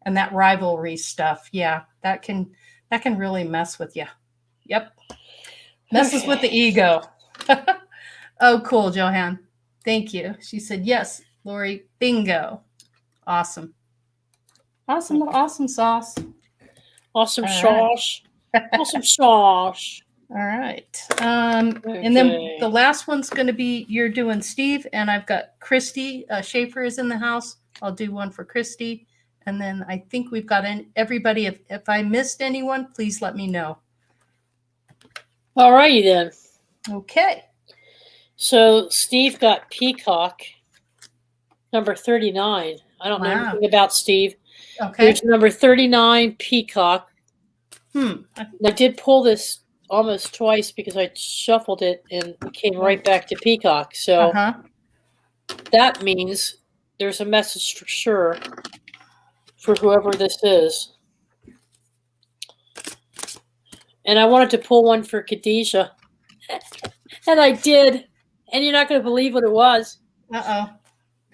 Speaker 2: And that rivalry stuff. Yeah, that can really mess with you. Yep. Messes with the ego. Oh, cool, Johan. Thank you. She said, yes, Laurie, bingo. Awesome sauce.
Speaker 1: Awesome sauce. Awesome sauce.
Speaker 2: All right. Okay. And then the last one's going to be, you're doing Steve, and I've got Christy. Schaefer is in the house. I'll do one for Christy. And then I think we've got everybody. If I missed anyone, please let me know.
Speaker 1: All righty then.
Speaker 2: Okay.
Speaker 1: So Steve got Peacock, number 39. I don't know anything about Steve.
Speaker 2: Okay.
Speaker 1: Here's number 39, Peacock. I did pull this almost twice because I shuffled it and it came right back to Peacock. So that means there's a message for sure for whoever this is. And I wanted to pull one for Khadijah. And I did. And you're not going to believe what it was.
Speaker 2: Uh-oh.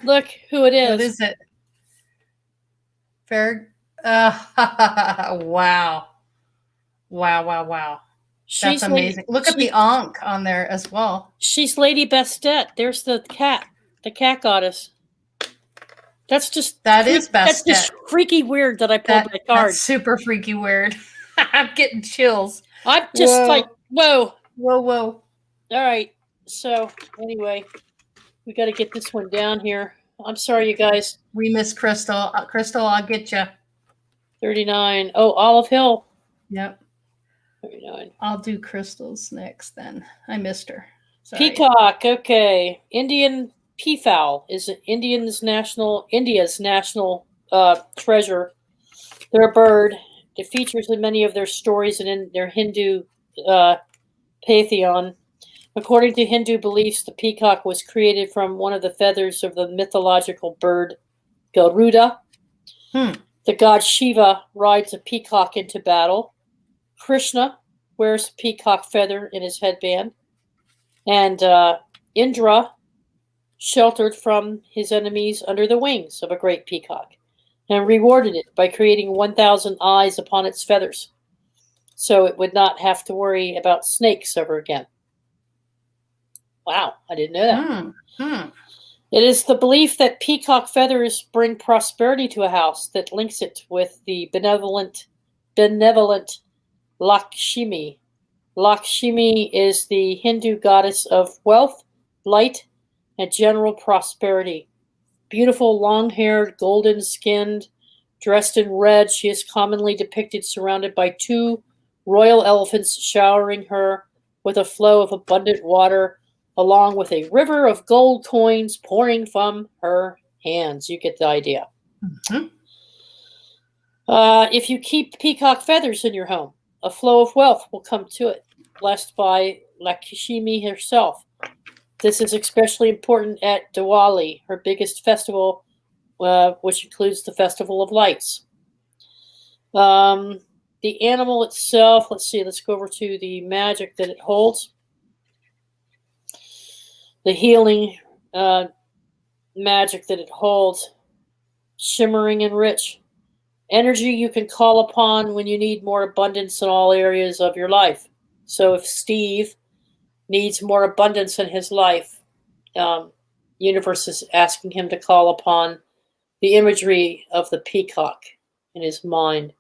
Speaker 1: Look who it is.
Speaker 2: What is it? Wow. That's amazing. Look at the Ankh on there as well.
Speaker 1: She's Lady Bastet. There's the cat goddess. That is Bastet. That's just freaky weird that I pulled that card.
Speaker 2: That's super freaky weird. I'm getting chills.
Speaker 1: I'm just like, whoa.
Speaker 2: All
Speaker 1: right. So anyway, we got to get this one down here. I'm sorry, you guys.
Speaker 2: We miss Crystal. Crystal, I'll get you.
Speaker 1: 39. Oh, Olive Hill.
Speaker 2: Yep.
Speaker 1: 39.
Speaker 2: I'll do Crystal's next then. I missed her.
Speaker 1: Sorry. Peacock. Okay. Indian peafowl is India's national treasure. They're a bird. It features in many of their stories and in their Hindu pantheon. According to Hindu beliefs, the peacock was created from one of the feathers of the mythological bird Garuda. The god Shiva rides a peacock into battle. Krishna wears a peacock feather in his headband. And Indra sheltered from his enemies under the wings of a great peacock and rewarded it by creating 1,000 eyes upon its feathers, so it would not have to worry about snakes ever again. Wow, I didn't know that. It is the belief that peacock feathers bring prosperity to a house that links it with the benevolent Lakshmi. Lakshmi is the Hindu goddess of wealth, light, and general prosperity. Beautiful, long-haired, golden-skinned, dressed in red, she is commonly depicted surrounded by two royal elephants showering her with a flow of abundant water, along with a river of gold coins pouring from her hands. You get the idea.
Speaker 2: Mm-hmm.
Speaker 1: If you keep peacock feathers in your home, a flow of wealth will come to it, blessed by Lakshmi herself. This is especially important at Diwali, her biggest festival, which includes the Festival of Lights. The animal itself, let's go over to the magic that it holds. The healing magic that it holds, shimmering and rich. Energy you can call upon when you need more abundance in all areas of your life. So if Steve needs more abundance in his life, universe is asking him to call upon the imagery of the peacock in his mind.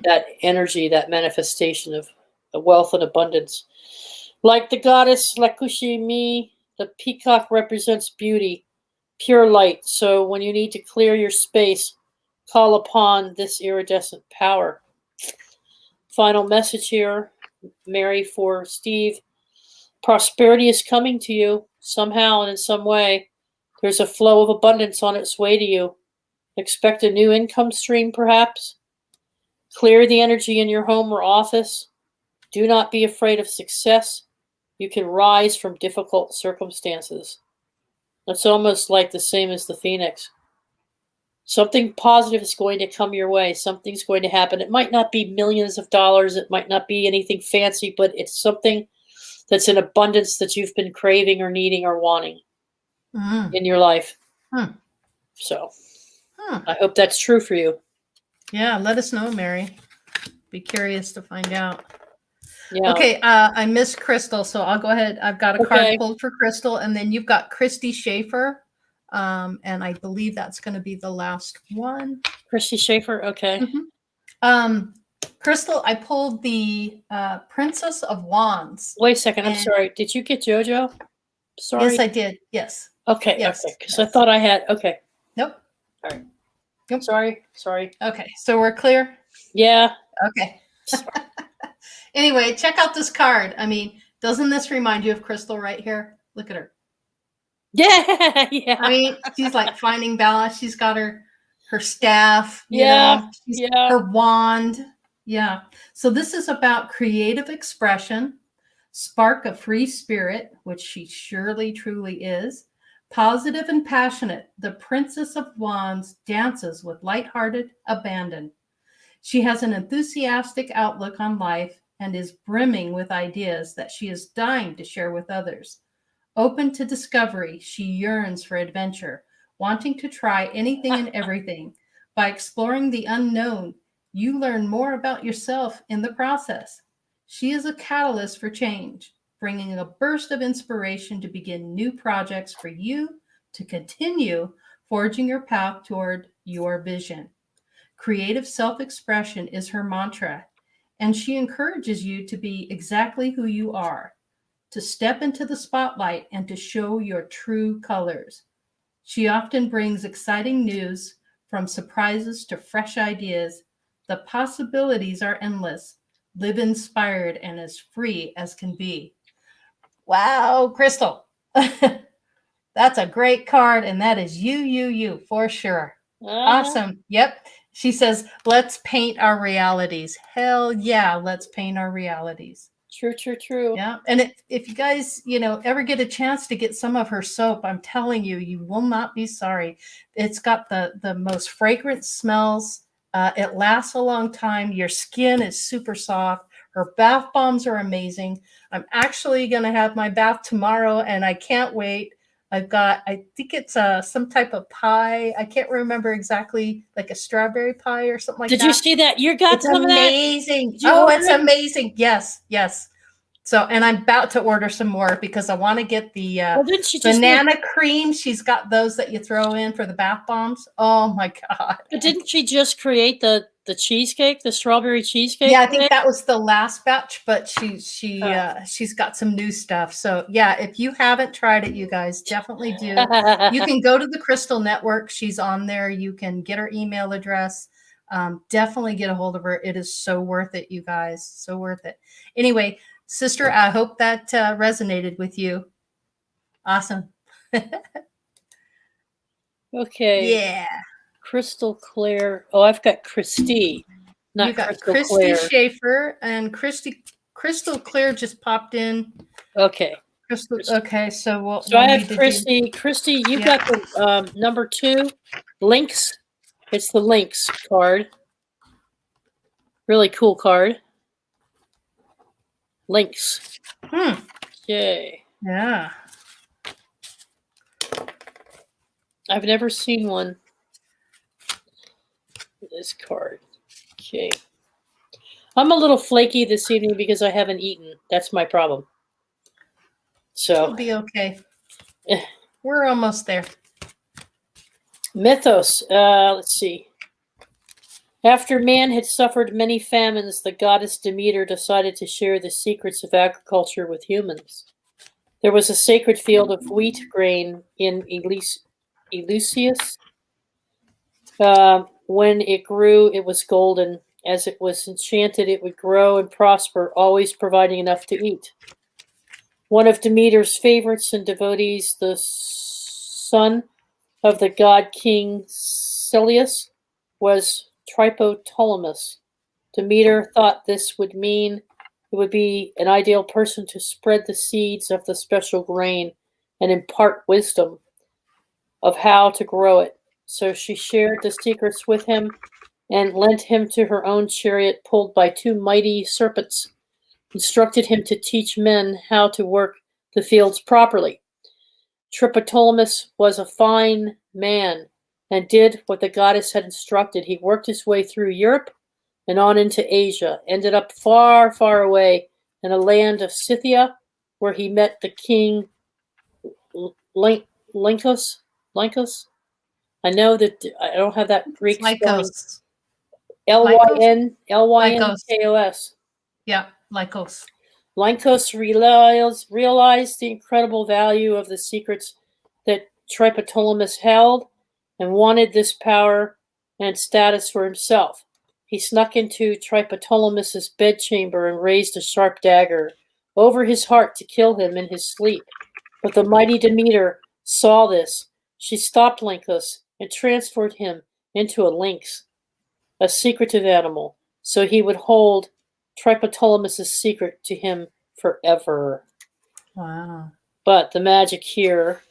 Speaker 1: That energy, that manifestation of wealth and abundance. Like the goddess Lakshmi, the peacock represents beauty, pure light. So when you need to clear your space, call upon this iridescent power. Final message here, Mary, for Steve. Prosperity is coming to you somehow and in some way. There's a flow of abundance on its way to you. Expect a new income stream, perhaps. Clear the energy in your home or office. Do not be afraid of success. You can rise from difficult circumstances. That's almost like the same as the phoenix. Something positive is going to come your way. Something's going to happen. It might not be millions of dollars. It might not be anything fancy, but it's something that's in abundance that you've been craving or needing or wanting in your life. So I hope that's true for you.
Speaker 2: Yeah, let us know, Mary. Be curious to find out.
Speaker 1: Yeah.
Speaker 2: Okay, I missed Crystal, so I'll go ahead. I've got a card pulled for Crystal, and then you've got Christy Schaefer, and I believe that's going to be the last one.
Speaker 1: Christy Schaefer, okay.
Speaker 2: Crystal, I pulled the Princess of Wands.
Speaker 1: Wait a second, I'm sorry. Did you get JoJo? Sorry.
Speaker 2: Yes, I did. Yes.
Speaker 1: Okay, yes, okay, because I thought I had, okay.
Speaker 2: Nope.
Speaker 1: All right. Nope. Sorry.
Speaker 2: Okay, so we're clear?
Speaker 1: Yeah.
Speaker 2: Okay. Anyway, check out this card. I mean, doesn't this remind you of Crystal right here? Look at her.
Speaker 1: Yeah, yeah.
Speaker 2: I mean, she's like finding balance. She's got her staff.
Speaker 1: Yeah,
Speaker 2: her wand. Yeah. So this is about creative expression, spark a free spirit, which she surely truly is, positive and passionate. The Princess of Wands dances with lighthearted abandon. She has an enthusiastic outlook on life and is brimming with ideas that she is dying to share with others. Open to discovery, she yearns for adventure, wanting to try anything and everything. By exploring the unknown, you learn more about yourself in the process. She is a catalyst for change, bringing a burst of inspiration to begin new projects for you to continue forging your path toward your vision. Creative self-expression is her mantra, and she encourages you to be exactly who you are, to step into the spotlight and to show your true colors. She often brings exciting news, from surprises to fresh ideas. The possibilities are endless. Live inspired and as free as can be. Wow, Crystal. That's a great card, and that is you for sure. Awesome. Yep. She says, let's paint our realities. Hell yeah, let's paint our realities.
Speaker 1: True.
Speaker 2: Yeah. And if you guys, ever get a chance to get some of her soap, I'm telling you, you will not be sorry. It's got the most fragrant smells. It lasts a long time. Your skin is super soft. Her bath bombs are amazing. I'm actually going to have my bath tomorrow, and I can't wait. I've got, I think it's some type of pie. I can't remember exactly, like a strawberry pie or something like that.
Speaker 1: Did you see that? You got some of that?
Speaker 2: Amazing. Oh, it's amazing. Yes. So, and I'm about to order some more because I want to get the banana cream. She's got those that you throw in for the bath bombs. Oh my God.
Speaker 1: But didn't she just create the cheesecake, the strawberry cheesecake?
Speaker 2: Yeah, I think that was the last batch, but she's got some new stuff. So yeah, if you haven't tried it, you guys definitely do. You can go to the Crystal Network. She's on there. You can get her email address. Definitely get a hold of her. It is so worth it, you guys. So worth it. Anyway, sister, I hope that resonated with you. Awesome.
Speaker 1: Okay.
Speaker 2: Yeah.
Speaker 1: Crystal Clear. Oh, I've got Christy. Not
Speaker 2: you got
Speaker 1: Crystal
Speaker 2: Christy
Speaker 1: Clear.
Speaker 2: Schaefer and Crystal Clear just popped in.
Speaker 1: Okay.
Speaker 2: Crystal. Okay, so we'll
Speaker 1: I have Christy. Christy, you got the number 2, Lynx. It's the Lynx card. Really cool card. Lynx. Okay.
Speaker 2: Yeah.
Speaker 1: I've never seen one. This card. Okay. I'm a little flaky this evening because I haven't eaten. That's my problem. So
Speaker 2: it'll be okay. We're almost there.
Speaker 1: Mythos. Let's see. After man had suffered many famines, the goddess Demeter decided to share the secrets of agriculture with humans. There was a sacred field of wheat grain in Eleusis. When it grew, it was golden. As it was enchanted, it would grow and prosper, always providing enough to eat. One of Demeter's favorites and devotees, the son of the god king Celeus, was Triptolemus. Demeter thought this would mean it would be an ideal person to spread the seeds of the special grain and impart wisdom of how to grow it. So she shared the secrets with him and lent him to her own chariot pulled by 2 mighty serpents, instructed him to teach men how to work the fields properly. Triptolemus was a fine man and did what the goddess had instructed. He worked his way through Europe and on into Asia, ended up far, far away in a land of Scythia, where he met the king Lycos. I know that I don't have that Greek spelling. Lynkos.
Speaker 2: Yeah, Lycos.
Speaker 1: Lycos realized the incredible value of the secrets that Triptolemus held and wanted this power and status for himself. He snuck into Triptolemus's bedchamber and raised a sharp dagger over his heart to kill him in his sleep. But the mighty Demeter saw this. She stopped Lycos and transferred him into a lynx, a secretive animal, so he would hold Triptolemus's secret to him forever.
Speaker 2: Wow.
Speaker 1: But the magic here,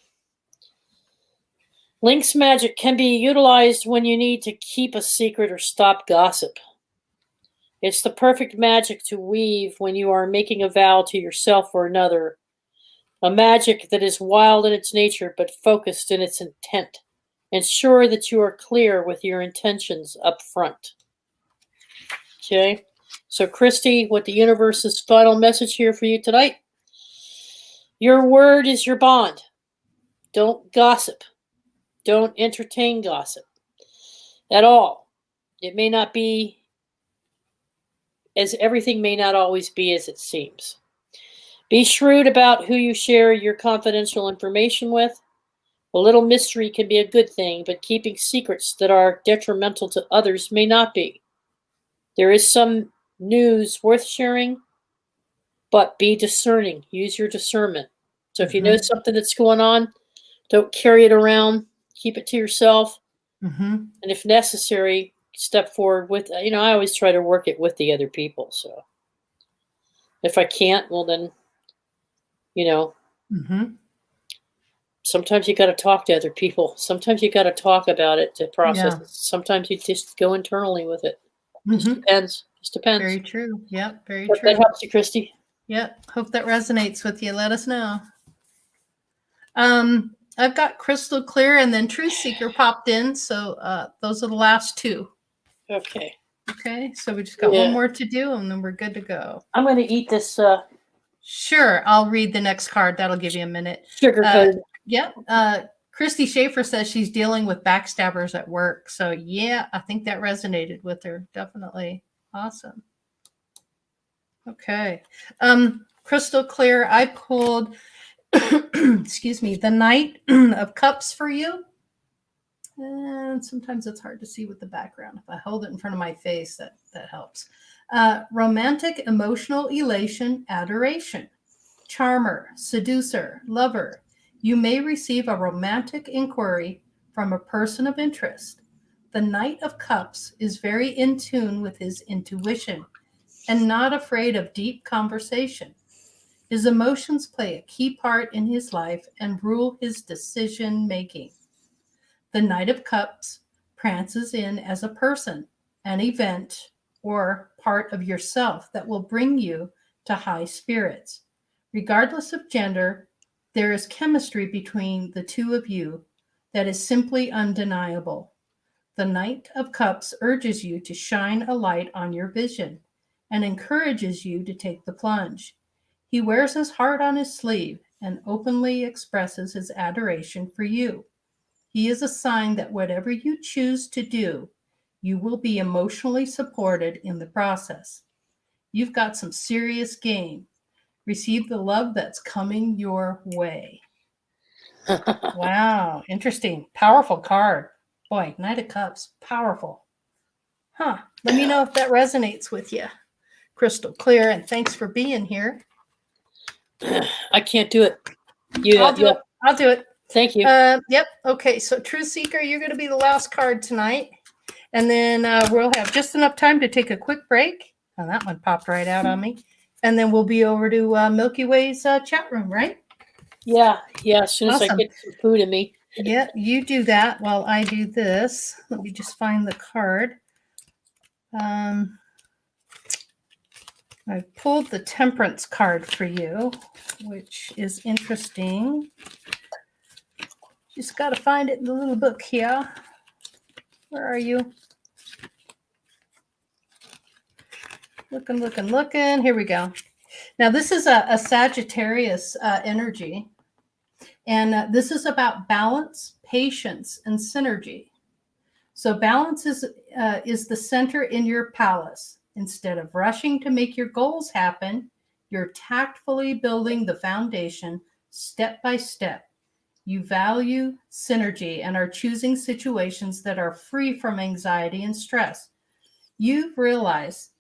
Speaker 1: lynx magic can be utilized when you need to keep a secret or stop gossip. It's the perfect magic to weave when you are making a vow to yourself or another. A magic that is wild in its nature but focused in its intent. Ensure that you are clear with your intentions up front. Okay, so Christy, what the universe's final message here for you tonight? Your word is your bond. Don't gossip. Don't entertain gossip at all. It may not be everything may not always be as it seems. Be shrewd about who you share your confidential information with. A little mystery can be a good thing, but keeping secrets that are detrimental to others may not be. There is some news worth sharing, but be discerning. Use your discernment. So if you know something that's going on, don't carry it around. Keep it to yourself. And if necessary, step forward with, I always try to work it with the other people. So if I can't, well then, sometimes you got to talk to other people. Sometimes you got to talk about it to process it. Sometimes you just go internally with it. Just depends. Just depends.
Speaker 2: Very true. Yep. Very
Speaker 1: true. That helps you, Christy.
Speaker 2: Yep. Hope that resonates with you. Let us know. I've got Crystal Clear and then Truth Seeker popped in. So those are the last 2.
Speaker 1: Okay.
Speaker 2: Okay. So we just got one more to do and then we're good to go.
Speaker 1: I'm going to eat this
Speaker 2: Sure. I'll read the next card. That'll give you a minute.
Speaker 1: Sugar code.
Speaker 2: Yep. Christy Schaefer says she's dealing with backstabbers at work. So, yeah, I think that resonated with her. Definitely. Awesome. Okay. Crystal clear. I pulled, excuse me, the Knight of Cups for you. And sometimes it's hard to see with the background. If I hold it in front of my face, that helps. Romantic, emotional elation, adoration. Charmer, seducer, lover. You may receive a romantic inquiry from a person of interest. The Knight of Cups is very in tune with his intuition and not afraid of deep conversation. His emotions play a key part in his life and rule his decision making. The Knight of Cups prances in as a person, an event, or part of yourself that will bring you to high spirits. Regardless of gender, there is chemistry between the two of you that is simply undeniable. The Knight of Cups urges you to shine a light on your vision and encourages you to take the plunge. He wears his heart on his sleeve and openly expresses his adoration for you. He is a sign that whatever you choose to do, you will be emotionally supported in the process. You've got some serious game. Receive the love that's coming your way. Wow, interesting. Powerful card. Boy, Knight of Cups, powerful. Huh. Let me know if that resonates with you. Crystal clear, and thanks for being here.
Speaker 1: I can't do it.
Speaker 2: I'll do it.
Speaker 1: Thank you.
Speaker 2: Yep. Okay. So Truth Seeker, you're going to be the last card tonight. And then we'll have just enough time to take a quick break. Oh, that one popped right out on me. And then we'll be over to Milky Way's chat room, right?
Speaker 1: Yeah. As soon as I get some food in me.
Speaker 2: Yeah, you do that while I do this. Let me just find the card. I pulled the Temperance card for you, which is interesting. Just got to find it in the little book here. Where are you? Looking. Here we go. Now, this is a Sagittarius energy. And this is about balance, patience, and synergy. So balance is the center in your palace. Instead of rushing to make your goals happen, you're tactfully building the foundation step by step. You value synergy and are choosing situations that are free from anxiety and stress. You've realized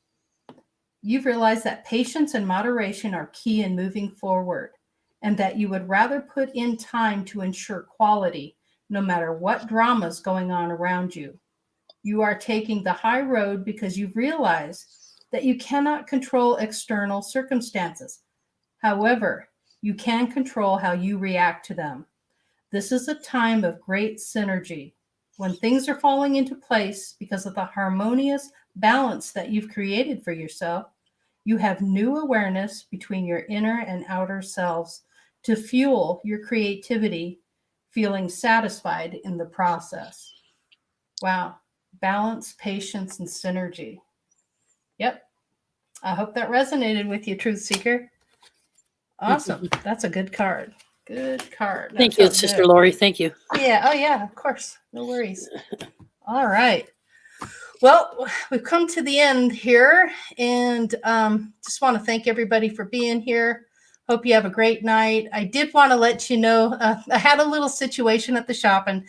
Speaker 2: that patience and moderation are key in moving forward, and that you would rather put in time to ensure quality, no matter what drama is going on around you. You are taking the high road because you've realized that you cannot control external circumstances. However, you can control how you react to them. This is a time of great synergy. When things are falling into place because of the harmonious balance that you've created for yourself, you have new awareness between your inner and outer selves to fuel your creativity, feeling satisfied in the process. Wow. Balance, patience, and synergy. Yep. I hope that resonated with you, Truth Seeker. Awesome. That's a good card. Good card.
Speaker 1: Thank you, Sister Laurie. Thank you.
Speaker 2: Yeah. Oh, yeah. Of course. No worries. All right. Well, we've come to the end here, and just want to thank everybody for being here. Hope you have a great night. I did want to let you know, I had a little situation at the shop, and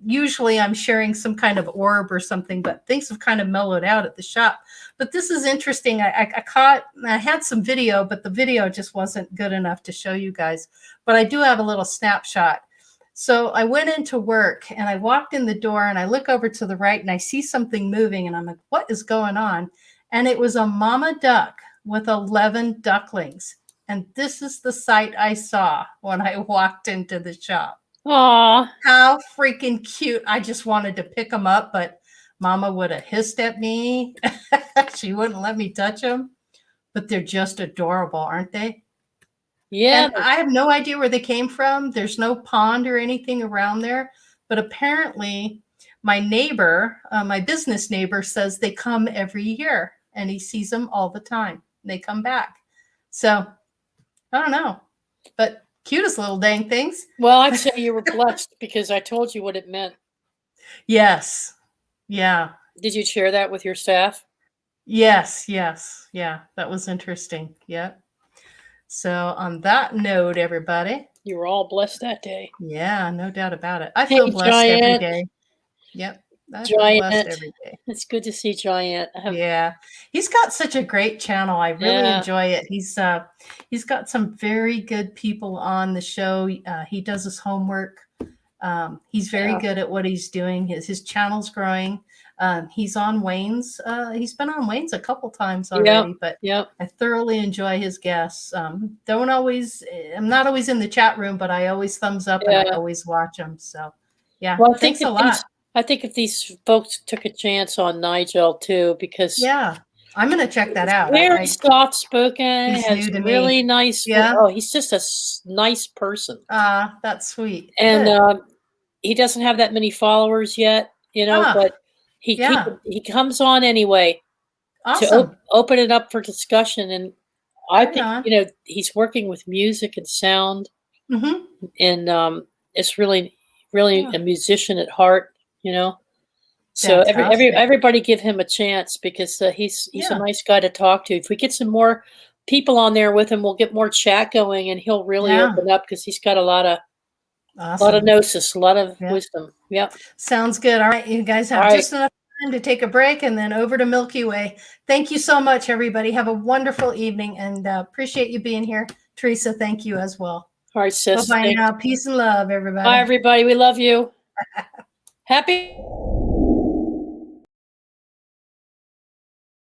Speaker 2: usually I'm sharing some kind of orb or something, but things have kind of mellowed out at the shop. But this is interesting. I had some video, but the video just wasn't good enough to show you guys. But I do have a little snapshot. So I went into work, and I walked in the door, and I look over to the right, and I see something moving, and I'm like, what is going on? And it was a mama duck with 11 ducklings. And this is the sight I saw when I walked into the shop.
Speaker 1: Aww.
Speaker 2: How freaking cute. I just wanted to pick them up, but Mama would have hissed at me. She wouldn't let me touch them. But they're just adorable, aren't they?
Speaker 1: Yeah.
Speaker 2: And I have no idea where they came from. There's no pond or anything around there. But apparently my neighbor, my business neighbor, says they come every year. And he sees them all the time. They come back. So I don't know, but cutest little dang things.
Speaker 1: Well, I'd say you were blessed because I told you what it meant.
Speaker 2: Yes. Yeah.
Speaker 1: Did you share that with your staff?
Speaker 2: Yes. Yes. Yeah. That was interesting. Yep. So on that note, everybody.
Speaker 1: You were all blessed that day.
Speaker 2: Yeah, no doubt about it. I
Speaker 1: Hey,
Speaker 2: feel blessed every
Speaker 1: Giant.
Speaker 2: day. Yep. I feel blessed every day.
Speaker 1: It's good to see Giant.
Speaker 2: Yeah. He's got such a great channel. I really enjoy it. He's got some very good people on the show. He does his homework. He's very good at what he's doing. His channel's growing. He's on Wayne's. He's been on Wayne's a couple times already, but I thoroughly enjoy his guests. I'm not always in the chat room, but I always thumbs up and I always watch them. So yeah,
Speaker 1: well,
Speaker 2: thanks a lot.
Speaker 1: I think if these folks took a chance on Nigel too, because
Speaker 2: I'm going to check that out.
Speaker 1: Very soft spoken.
Speaker 2: He's
Speaker 1: has
Speaker 2: new to
Speaker 1: really
Speaker 2: me.
Speaker 1: nice. Oh, he's just a nice person.
Speaker 2: That's sweet.
Speaker 1: And he doesn't have that many followers yet, but he comes on anyway to open it up for discussion. And I think he's working with music and sound, and it's really a musician at heart. So everybody give him a chance because he's a nice guy to talk to. If we get some more people on there with him, we'll get more chat going, and he'll really open up because he's got a lot of gnosis, a lot of wisdom. Yep.
Speaker 2: Sounds good. All right, you guys have just enough time to take a break, and then over to Milky Way. Thank you so much, everybody. Have a wonderful evening, and appreciate you being here, Theresa. Thank you as well.
Speaker 1: All right, sis.
Speaker 2: Bye now. Peace and love, everybody.
Speaker 1: Bye, everybody. We love you. Happy.